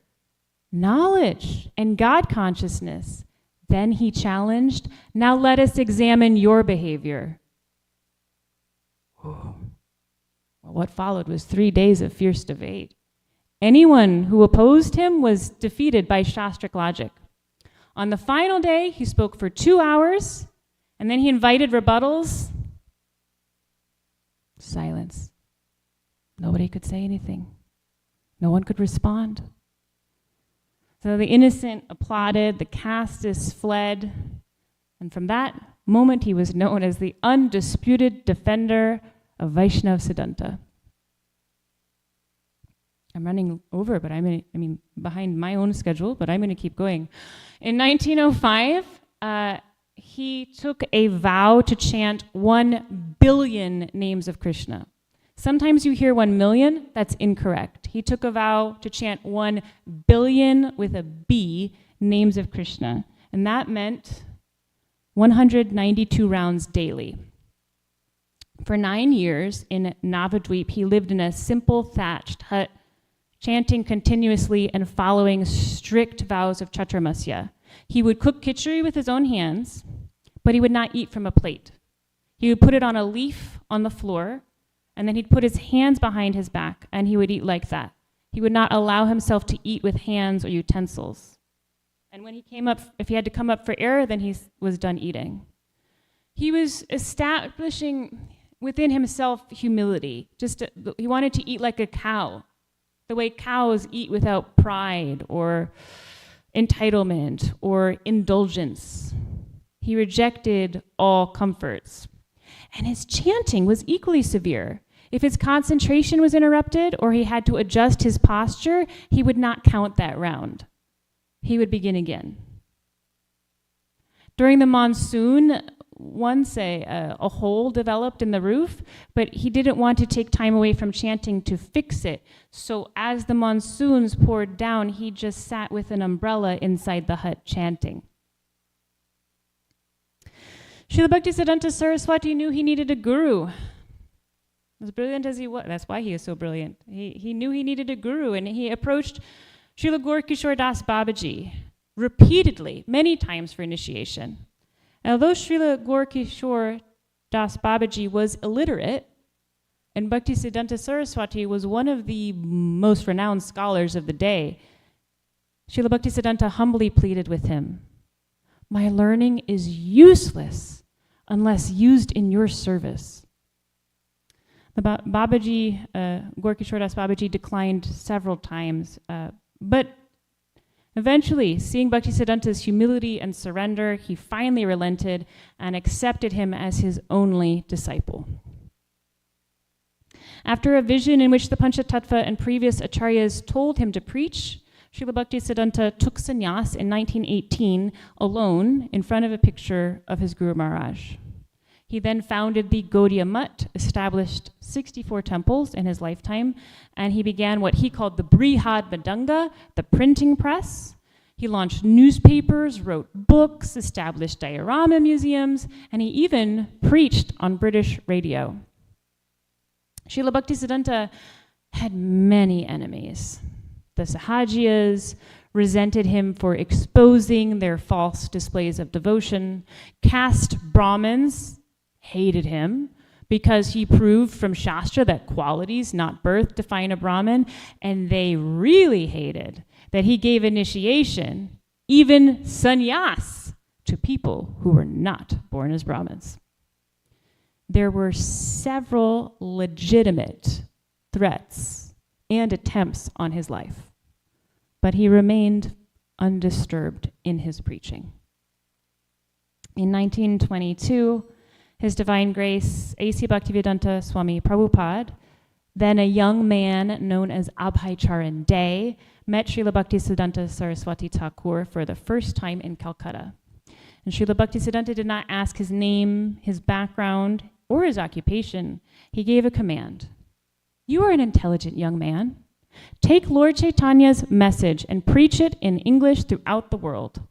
knowledge, and God consciousness. Then he challenged, now let us examine your behavior. Well, what followed was 3 days of fierce debate. Anyone who opposed him was defeated by Shastric logic. On the final day, he spoke for 2 hours, and then he invited rebuttals. Silence. Nobody could say anything. No one could respond. So the innocent applauded, the castes fled, and from that moment he was known as the undisputed defender of Vaishnav Siddhanta. I'm running over, but behind my own schedule, but I'm going to keep going. In 1905, he took a vow to chant 1 billion names of Krishna. Sometimes you hear 1 million, that's incorrect. He took a vow to chant 1 billion with a B names of Krishna, and that meant 192 rounds daily. For 9 years in Navadweep, he lived in a simple thatched hut, chanting continuously and following strict vows of Chaturmasya. He would cook khichdi with his own hands, but he would not eat from a plate. He would put it on a leaf on the floor, and then he'd put his hands behind his back, and he would eat like that. He would not allow himself to eat with hands or utensils. And when he came up, if he had to come up for air, then he was done eating. He was establishing within himself humility. He wanted to eat like a cow, the way cows eat without pride or entitlement or indulgence. He rejected all comforts. And his chanting was equally severe. If his concentration was interrupted or he had to adjust his posture, he would not count that round. He would begin again. During the monsoon, once a hole developed in the roof, but he didn't want to take time away from chanting to fix it. So as the monsoons poured down, he just sat with an umbrella inside the hut chanting. Srila Bhaktisiddhanta Saraswati knew he needed a guru. As brilliant as he was, that's why he is so brilliant. He knew he needed a guru, and he approached Srila Gaur Das Babaji repeatedly, many times for initiation. And although Srila Gaur Das Babaji was illiterate, And Bhaktisiddhanta Saraswati was one of the most renowned scholars of the day. Srila Bhaktisiddhanta humbly pleaded with him, "My learning is useless unless used in your service." The Babaji, Gorkishordas Babaji declined several times, but eventually, seeing Bhaktisiddhanta's humility and surrender, he finally relented and accepted him as his only disciple. After a vision in which the Panchatattva and previous acharyas told him to preach, Srila Bhaktisiddhanta took sannyas in 1918 alone in front of a picture of his Guru Maharaj. He then founded the Gaudiya Mutt, established 64 temples in his lifetime, and he began what he called the Brihad Madanga, the printing press. He launched newspapers, wrote books, established diorama museums, and he even preached on British radio. Srila Bhaktisiddhanta had many enemies. The Sahajiyas resented him for exposing their false displays of devotion. Caste Brahmins hated him because he proved from Shastra that qualities, not birth, define a Brahmin. And they really hated that he gave initiation, even sannyas, to people who were not born as Brahmins. There were several legitimate threats and attempts on his life, but he remained undisturbed in his preaching. In 1922, His Divine Grace A.C. Bhaktivedanta Swami Prabhupada, then a young man known as Abhay Charan Day, met Srila Bhaktisiddhanta Saraswati Thakur for the first time in Calcutta. And Srila Bhaktisiddhanta did not ask his name, his background, or his occupation. He gave a command. "You are an intelligent young man. Take Lord Chaitanya's message and preach it in English throughout the world."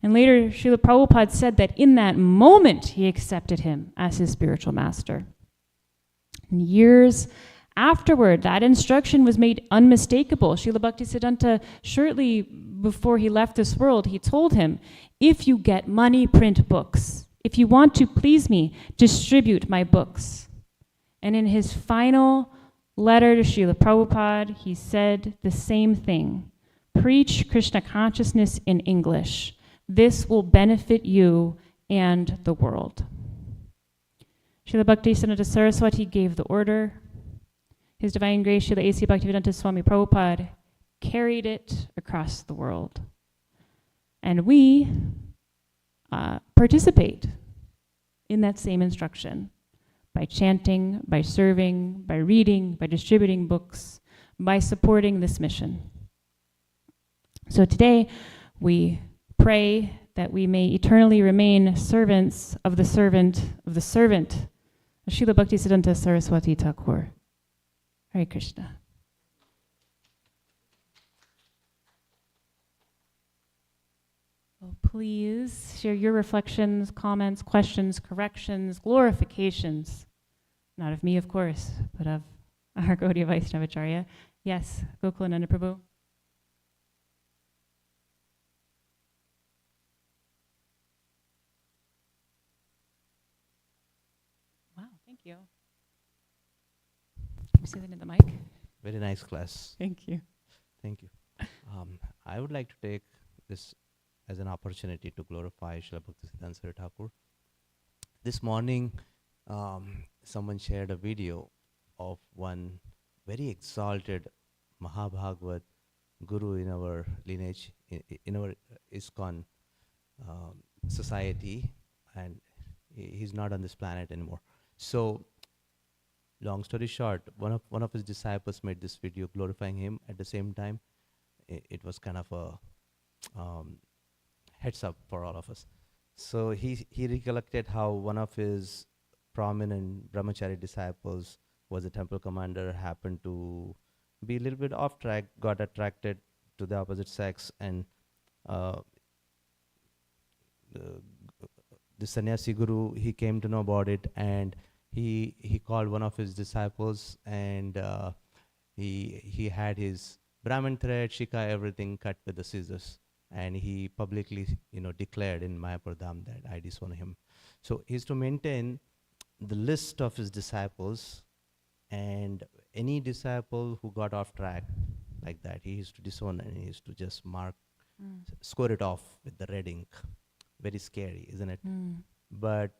And later, Srila Prabhupada said that in that moment, he accepted him as his spiritual master. And years afterward, that instruction was made unmistakable. Srila Bhaktisiddhanta, shortly before he left this world, he told him, "If you get money, print books. If you want to please me, distribute my books." And in his final letter to Srila Prabhupada, he said the same thing. "Preach Krishna consciousness in English. This will benefit you and the world." Srila Bhaktisiddhanta Saraswati gave the order. His Divine Grace Srila A.C. Bhaktivedanta Swami Prabhupada carried it across the world. And we participate in that same instruction by chanting, by serving, by reading, by distributing books, by supporting this mission. So today we pray that we may eternally remain servants of the servant of the servant of Srila Bhaktisiddhanta Saraswati Thakur. Hare Krishna. Well, please share your reflections, comments, questions, corrections, glorifications. Not of me, of course, but of our Gaudiya Vaishnavacharya. Yes, Gokulananda Prabhu. Wow, thank you. Can you say that in the mic? Very nice class. Thank you. Thank you. I would like to take this as an opportunity to glorify Srila Bhaktisiddhanta Saraswati Thakur. This morning, someone shared a video of one very exalted Mahabhagavat Guru in our lineage, in our ISKCON society, and he's not on this planet anymore. So, long story short, one of his disciples made this video glorifying him. At the same time, it was kind of a heads up for all of us. So he recollected how one of his prominent brahmachari disciples was a temple commander, happened to be a little bit off track, got attracted to the opposite sex, and the sannyasi guru, he came to know about it, and he called one of his disciples, and he had his Brahmin thread, shika, everything cut with the scissors, and he publicly, declared in Mayapur Dham that I disown him. So he's to maintain the list of his disciples And any disciple who got off track like that, he used to disown and he used to just mark, score it off with the red ink. Very scary, isn't it? But,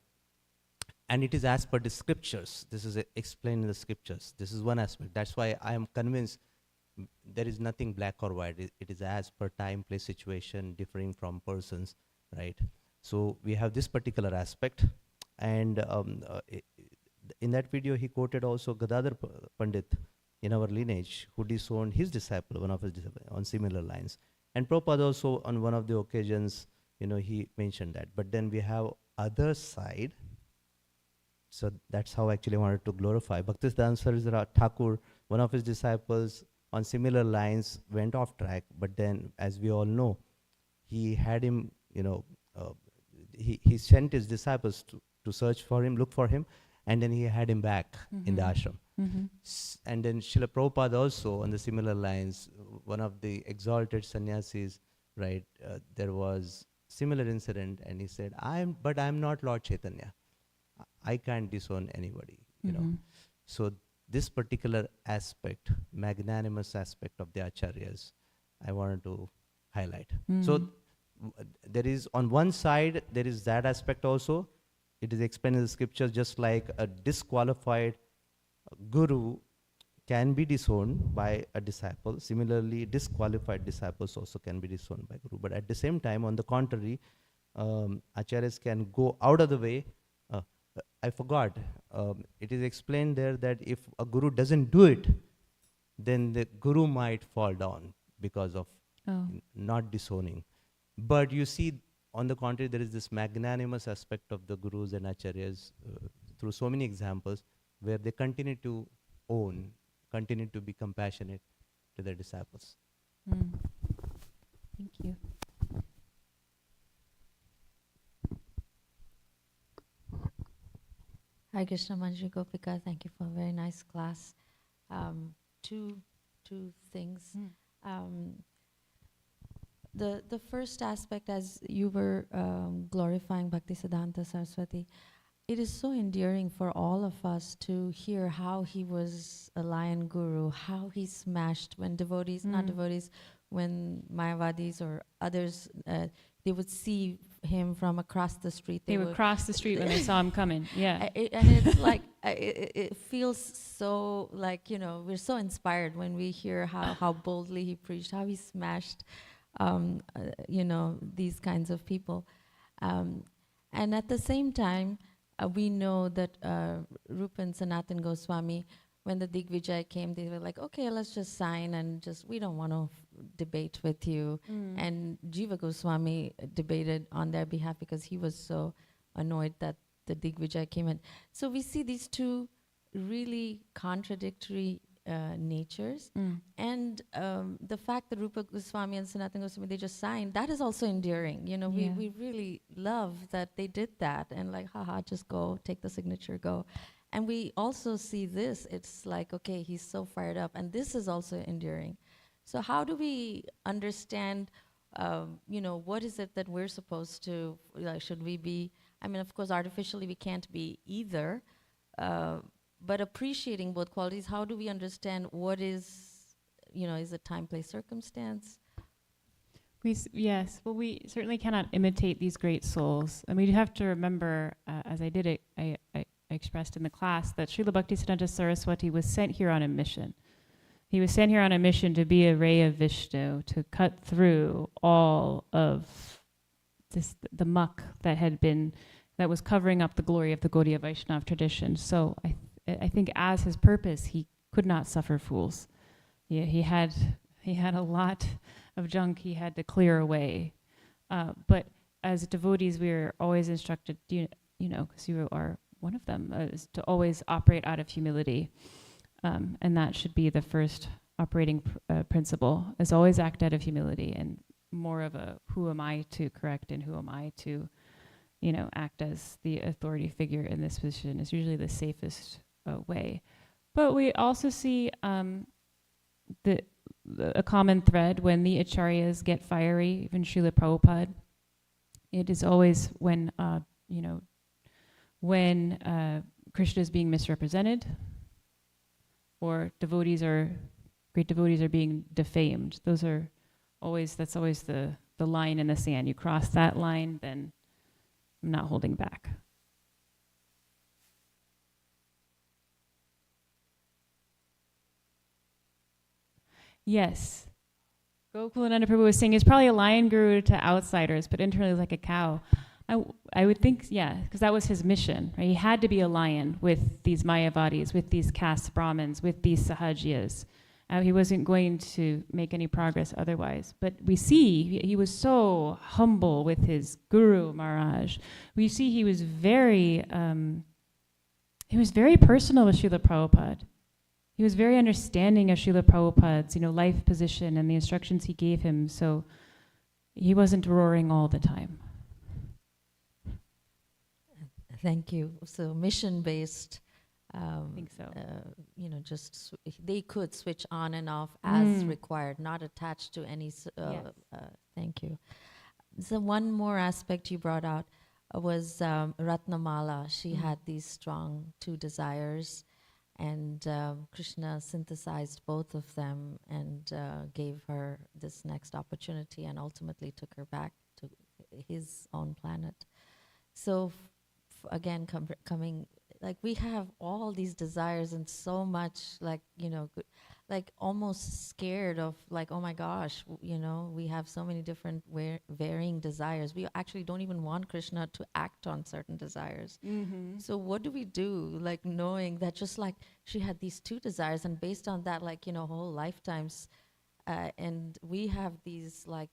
and it is as per the scriptures. This is explained in the scriptures. This is one aspect. That's why I am convinced there is nothing black or white. It is as per time, place, situation, differing from persons, right? So we have this particular aspect. And in that video, he quoted also Gadadhar Pandit in our lineage, who disowned his disciple, one of his disciples, on similar lines. And Prabhupada also, on one of the occasions, he mentioned that. But then we have other side. So that's how actually I wanted to glorify. Bhaktisiddhanta Saraswati Thakur, one of his disciples, on similar lines, went off track. But then, as we all know, he had him, he sent his disciples to search for him, look for him, and then he had him back in the ashram. And then Srila Prabhupada also, on the similar lines, one of the exalted sannyasis, right, there was similar incident, and he said, but I'm not Lord Chaitanya. I can't disown anybody, So this particular aspect, magnanimous aspect of the acharyas, I wanted to highlight. So there is, on one side, there is that aspect also. It is explained in the scriptures, just like a disqualified guru can be disowned by a disciple. Similarly, disqualified disciples also can be disowned by guru. But at the same time, on the contrary, acharyas can go out of the way. I forgot. It is explained there that if a guru doesn't do it, then the guru might fall down because of not disowning. But you see, on the contrary, there is this magnanimous aspect of the gurus and acharyas through so many examples where they continue to own, continue to be compassionate to their disciples. Thank you. Hare Krishna, Manjari Gopika. Thank you for a very nice class. Two things. The first aspect, as you were glorifying Bhaktisiddhanta Saraswati, it is so endearing for all of us to hear how he was a lion guru, how he smashed when devotees, not devotees, when Mayavadis or others, they would see him from across the street. They would cross the street when they saw him coming. Yeah. And it's like, it feels so like, we're so inspired when we hear how boldly he preached, how he smashed, these kinds of people. And at the same time, we know that Rupa and Sanatan Goswami, when the Digvijay came, they were like, okay, let's just sign and we don't want to debate with you. And Jiva Goswami debated on their behalf because he was so annoyed that the Digvijay came in. So we see these two really contradictory natures. And the fact that Rupa Goswami and Sanatan Goswami, they just signed, that is also endearing. We really love that they did that and like, haha, just go, take the signature, go. And we also see this, it's like, okay, he's so fired up, and this is also enduring. So how do we understand, what is it that we're supposed to, should we be, of course, artificially we can't be either, but appreciating both qualities, how do we understand what is, is it time, place, circumstance? Yes, well, we certainly cannot imitate these great souls. And we have to remember, as I did it, I expressed in the class that Srila Bhaktisiddhanta Saraswati was sent here on a mission. He was sent here on a mission to be a ray of Vishnu, to cut through all of the muck that was covering up the glory of the Gaudiya Vaishnava tradition. So I think as his purpose, he could not suffer fools. He had a lot of junk he had to clear away. But as devotees, we are always instructed, because you are one of them, is to always operate out of humility. And that should be the first operating principle, is always act out of humility, and more of a who am I to correct and who am I to, act as the authority figure in this position is usually the safest way. But we also see a common thread when the acharyas get fiery, even Srila Prabhupada. It is always when Krishna is being misrepresented, or great devotees are being defamed. That's always the line in the sand. You cross that line, then I'm not holding back. Yes. Gokulananda Prabhu was saying he's probably a lion guru to outsiders, but internally like a cow. I would think, yeah, because that was his mission. Right? He had to be a lion with these Mayavadis, with these caste Brahmins, with these Sahajiyas. He wasn't going to make any progress otherwise. But we see he was so humble with his Guru Maharaj. We see he was very personal with Srila Prabhupada. He was very understanding of Srila Prabhupada's, life position and the instructions he gave him. So he wasn't roaring all the time. Thank you. So mission-based. I think so. They could switch on and off as required, not attached to any. Yes. Thank you. So one more aspect you brought out was Ratnamala. She had these strong two desires, and Krishna synthesized both of them and gave her this next opportunity, and ultimately took her back to his own planet. So again, coming, like we have all these desires and so much, like almost scared of, like, oh my gosh, we have so many different varying desires. We actually don't even want Krishna to act on certain desires. Mm-hmm. So what do we do, like knowing that just like she had these two desires, and based on that, like, whole lifetimes, and we have these, like,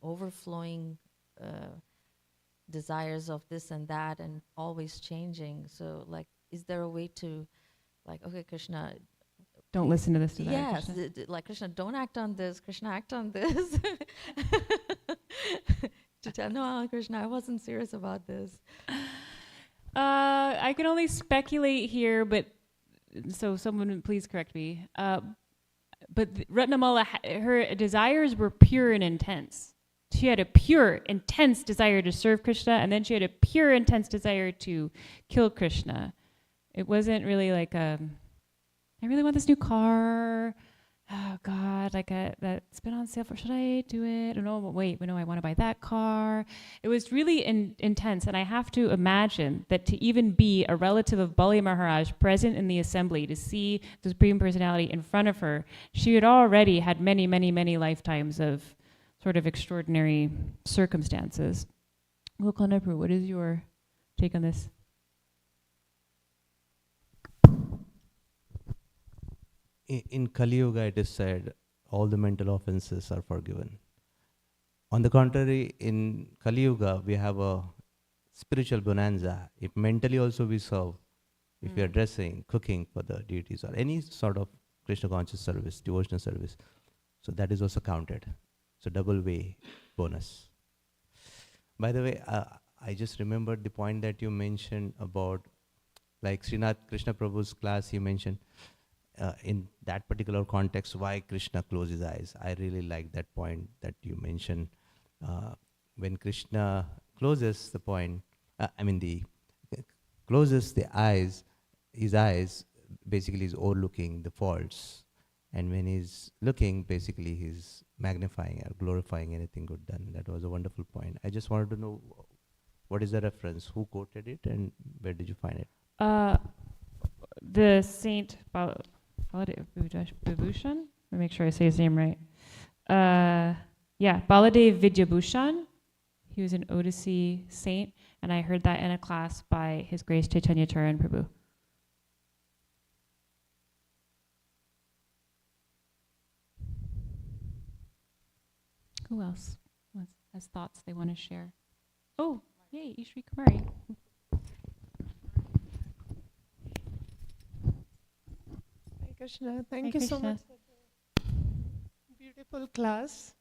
overflowing desires of this and that, and always changing. So, like, is there a way to, like, okay, Krishna, Don't listen to this desire. yes, Krishna. like, Krishna, don't act on this. Krishna, act on this. To tell, no, Krishna, I wasn't serious about this. I can only speculate here, but so someone please correct me. But Ratnamala, her desires were pure and intense. She had a pure, intense desire to serve Krishna, and then she had a pure, intense desire to kill Krishna. It wasn't really like I really want this new car. Oh God, that's been on sale for. Should I do it? No, wait, no, I want to buy that car. It was really intense, and I have to imagine that to even be a relative of Bali Maharaj present in the assembly, to see the Supreme Personality in front of her, she had already had many, many, many lifetimes of sort of extraordinary circumstances. Gokulanda Prabhu, what is your take on this? In Kali Yuga, it is said all the mental offenses are forgiven. On the contrary, in Kali Yuga, we have a spiritual bonanza. If mentally also we serve, if we are dressing, cooking for the deities, or any sort of Krishna conscious service, devotional service, so that is also counted. So double way bonus. By the way, I just remembered the point that you mentioned about, like Srinath Krishna Prabhu's class, he mentioned in that particular context why Krishna closed his eyes. I really like that point that you mentioned. When Krishna closes the point, closes the eyes, his eyes basically is overlooking the faults. And when he's looking, basically he's magnifying or glorifying anything good done. That was a wonderful point. I just wanted to know what is the reference, who quoted it, and where did you find it? The Saint Baladev Vidyabhushan. Let me make sure I say his name right. Baladev Vidyabhushan. He was an Odissi saint, and I heard that in a class by His Grace Chaitanya Charan Prabhu. Who else has thoughts they want to share? Oh, yay, Ishri Kumari. Hare Krishna, thank Hare you so Krishna. much for the beautiful class.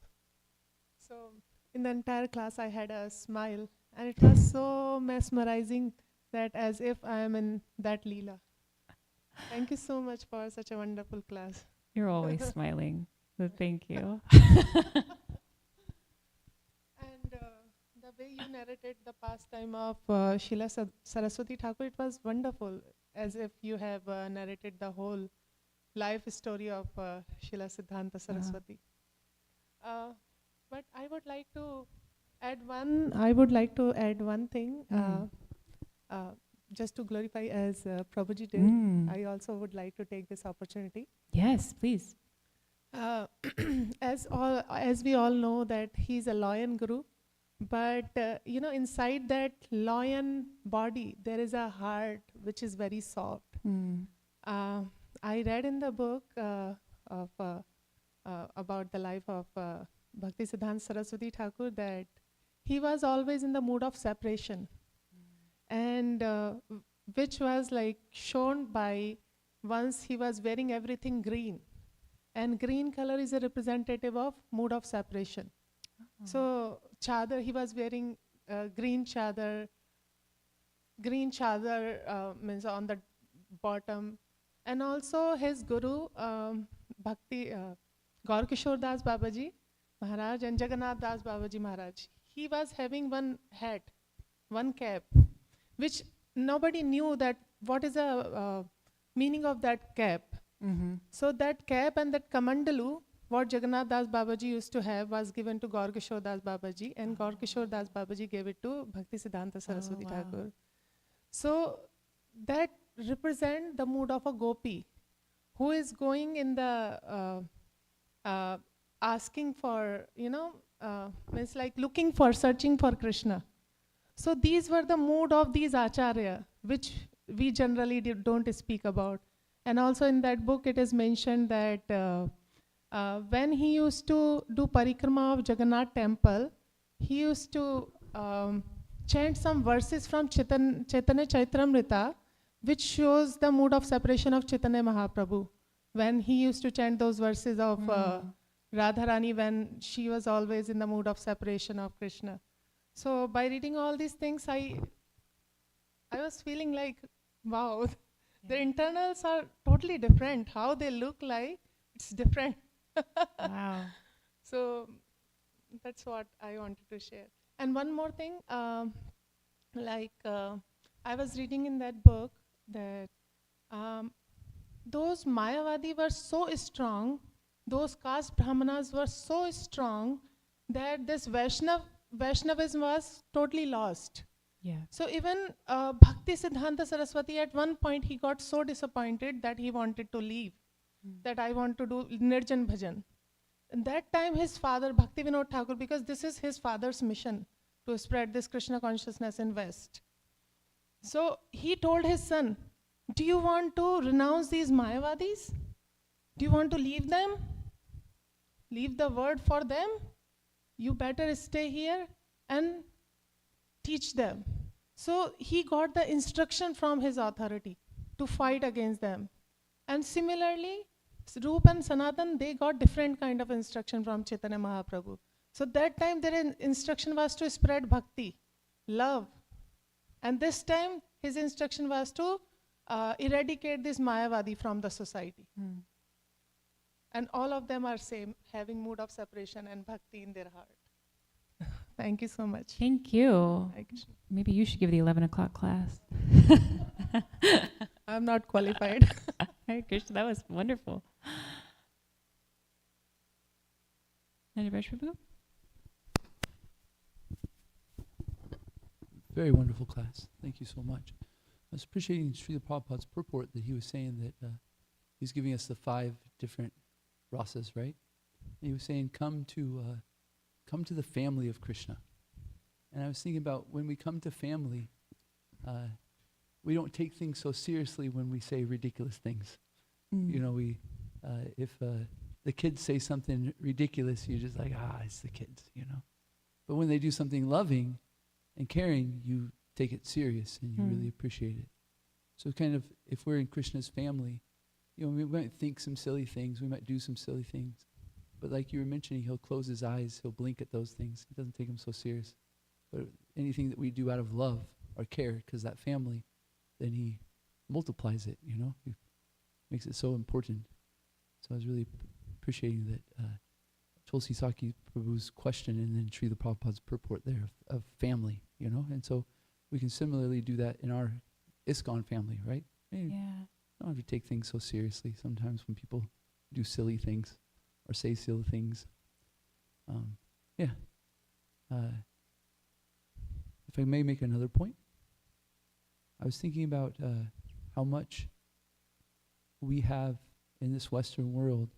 So in the entire class I had a smile, and it was so mesmerizing that as if I am in that Leela. Thank you so much for such a wonderful class. You're always smiling, so thank you. And the way you narrated the pastime of Srila Saraswati Thakur, it was wonderful, as if you have narrated the whole life story of Srila Siddhanta Saraswati. But I would like to add one. I would like to add one thing, just to glorify as Prabhuji did. I also would like to take this opportunity. Yes, please. As we all know that he's a lion guru, but inside that lion body there is a heart which is very soft. I read in the book about the life of Bhakti Siddhanta Saraswati Thakur that he was always in the mood of separation, and which was like shown by once he was wearing everything green, and green color is a representative of mood of separation. So chadar, he was wearing green chadar means on the bottom, and also his guru Bhakti Gaur Kishore Das Babaji Maharaj and Jagannath Das Babaji Maharaj, he was having one hat, one cap, which nobody knew that what is the meaning of that cap. So that cap and that kamandalu, what Jagannath Das Babaji used to have, was given to Gaur Kishore Das Babaji, and Gaur Kishore Das Babaji gave it to Bhakti Siddhanta Saraswati Thakur. So that represent the mood of a gopi who is going in the asking for, means like looking for, searching for Krishna. So these were the mood of these acharya, which we generally don't speak about. And also in that book it is mentioned that when he used to do parikrama of Jagannath temple, he used to chant some verses from Chaitanya Chaitamrita, which shows the mood of separation of Chaitanya Mahaprabhu. When he used to chant those verses of Radharani when she was always in the mood of separation of Krishna. So by reading all these things, I was feeling like, wow, the internals are totally different. How they look like, it's different. Wow. So that's what I wanted to share. And one more thing, I was reading in that book that those Mayavadi were so strong, those caste Brahmanas were so strong that this Vaishnavism was totally lost. Yeah. So even Bhakti Siddhanta Saraswati, at one point he got so disappointed that he wanted to leave, that I want to do Nirjan Bhajan. And that time his father, Bhakti Vinod Thakur, because this is his father's mission, to spread this Krishna consciousness in West. So he told his son, do you want to renounce these Mayavadis? Do you want to leave them? Leave the word for them? You better stay here and teach them. So he got the instruction from his authority to fight against them. And similarly, Rup and Sanatan, they got different kind of instruction from Chaitanya Mahaprabhu. So that time their instruction was to spread bhakti, love. And this time his instruction was to eradicate this Mayavadi from the society. And all of them are same, having mood of separation and bhakti in their heart. Thank you so much. Thank you. Hare Krishna. Maybe you should give the 11 o'clock class. I'm not qualified. Hare Krishna, that was wonderful. Nandivaj Prabhu? Very wonderful class. Thank you so much. I was appreciating Srila Prabhupada's purport that he was saying that he's giving us the 5 different rasas, right? And he was saying, come to the family of Krishna. And I was thinking about when we come to family, we don't take things so seriously when we say ridiculous things. You know, if the kids say something ridiculous, you're just like, it's the kids, you know. But when they do something loving and caring, you take it serious and you really appreciate it. So kind of, if we're in Krishna's family, you know, we might think some silly things, we might do some silly things. But like you were mentioning, he'll close his eyes, he'll blink at those things. He doesn't take them so serious. But anything that we do out of love or care, because that family, then he multiplies it, you know. He makes it so important. So I was really appreciating that Tulsi Saki Prabhu's question and then Srila Prabhupada's purport there of family, you know. And so we can similarly do that in our ISKCON family, right? Yeah. don't have to take things so seriously sometimes when people do silly things or say silly things. Yeah. If I may make another point, I was thinking about how much we have in this Western world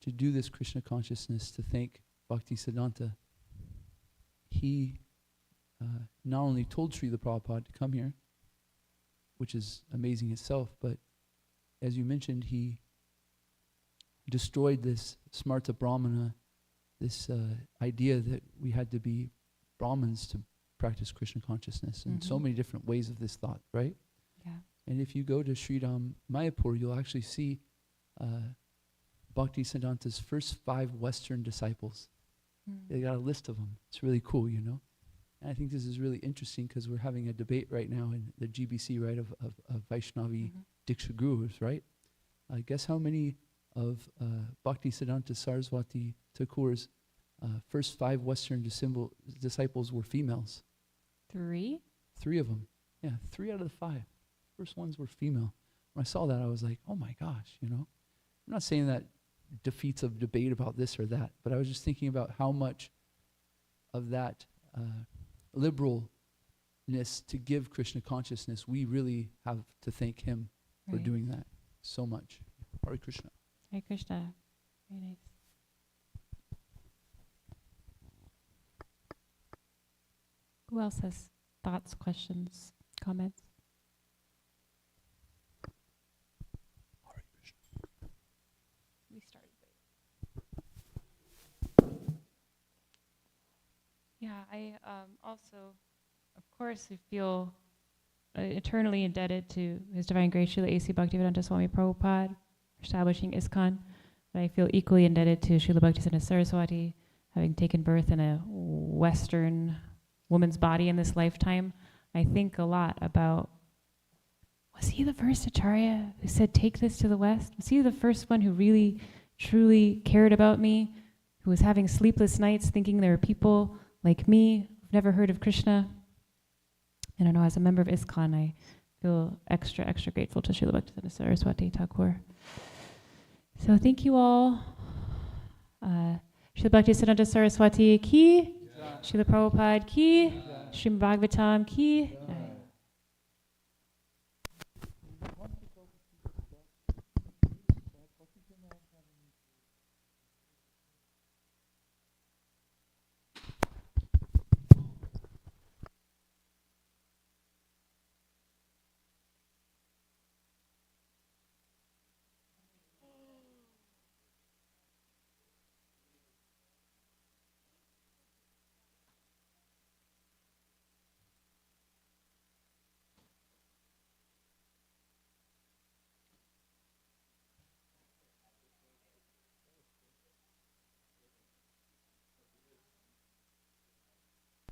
to do this Krishna consciousness, to thank Bhaktisiddhanta. He not only told Srila Prabhupada to come here, which is amazing itself, but as you mentioned, he destroyed this Smarta Brahmana, this idea that we had to be Brahmins to practice Krishna consciousness, and so many different ways of this thought, right? Yeah. And if you go to Sridham Mayapur, you'll actually see Bhaktisiddhanta's first 5 Western disciples. They got a list of them. It's really cool, you know. And I think this is really interesting because we're having a debate right now in the GBC, right, of Vaishnavi Diksha Gurus, right? Guess how many of Bhaktisiddhanta Saraswati Thakur's first 5 Western disciples were females? 3? 3 of them. Yeah, 3 out of the 5. First ones were female. When I saw that, I was like, oh my gosh, you know. I'm not saying that defeats a debate about this or that, but I was just thinking about how much of that liberalness to give Krishna consciousness, we really have to thank him for doing that so much. Hare Krishna. Hare Krishna. Very nice. Who else has thoughts, questions, comments? Hare Krishna. We started late. Yeah, I also, of course, I feel eternally indebted to His Divine Grace Srila A.C. Bhaktivedanta Swami Prabhupada for establishing ISKCON. But I feel equally indebted to Srila Bhaktisiddhanta Saraswati, having taken birth in a Western woman's body in this lifetime. I think a lot about, was he the first Acharya who said, take this to the West? Was he the first one who really, truly cared about me, who was having sleepless nights thinking there were people like me who've never heard of Krishna? I don't know, as a member of ISKCON, I feel extra, extra grateful to Srila Bhaktisiddhanta Saraswati Thakur. So thank you all. Srila Bhaktisiddhanta Saraswati ki, Srila Prabhupada ki, Srimad Bhagavatam ki.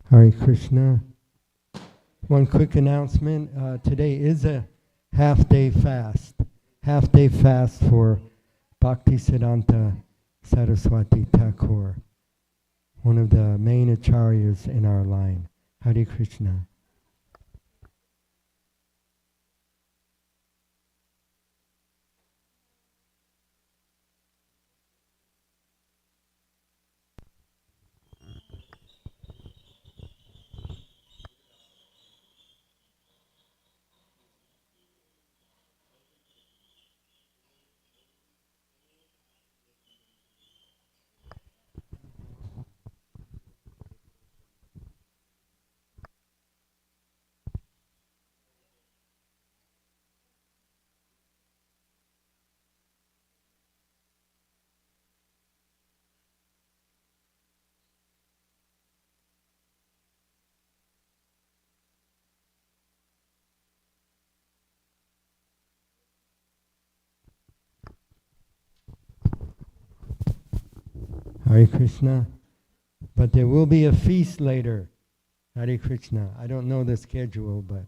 Hare Krishna. One quick announcement. Today is a half-day fast. Half-day fast for Bhaktisiddhanta Saraswati Thakur, one of the main acharyas in our line. Hare Krishna. Hare Krishna. But there will be a feast later. Hare Krishna. I don't know the schedule, but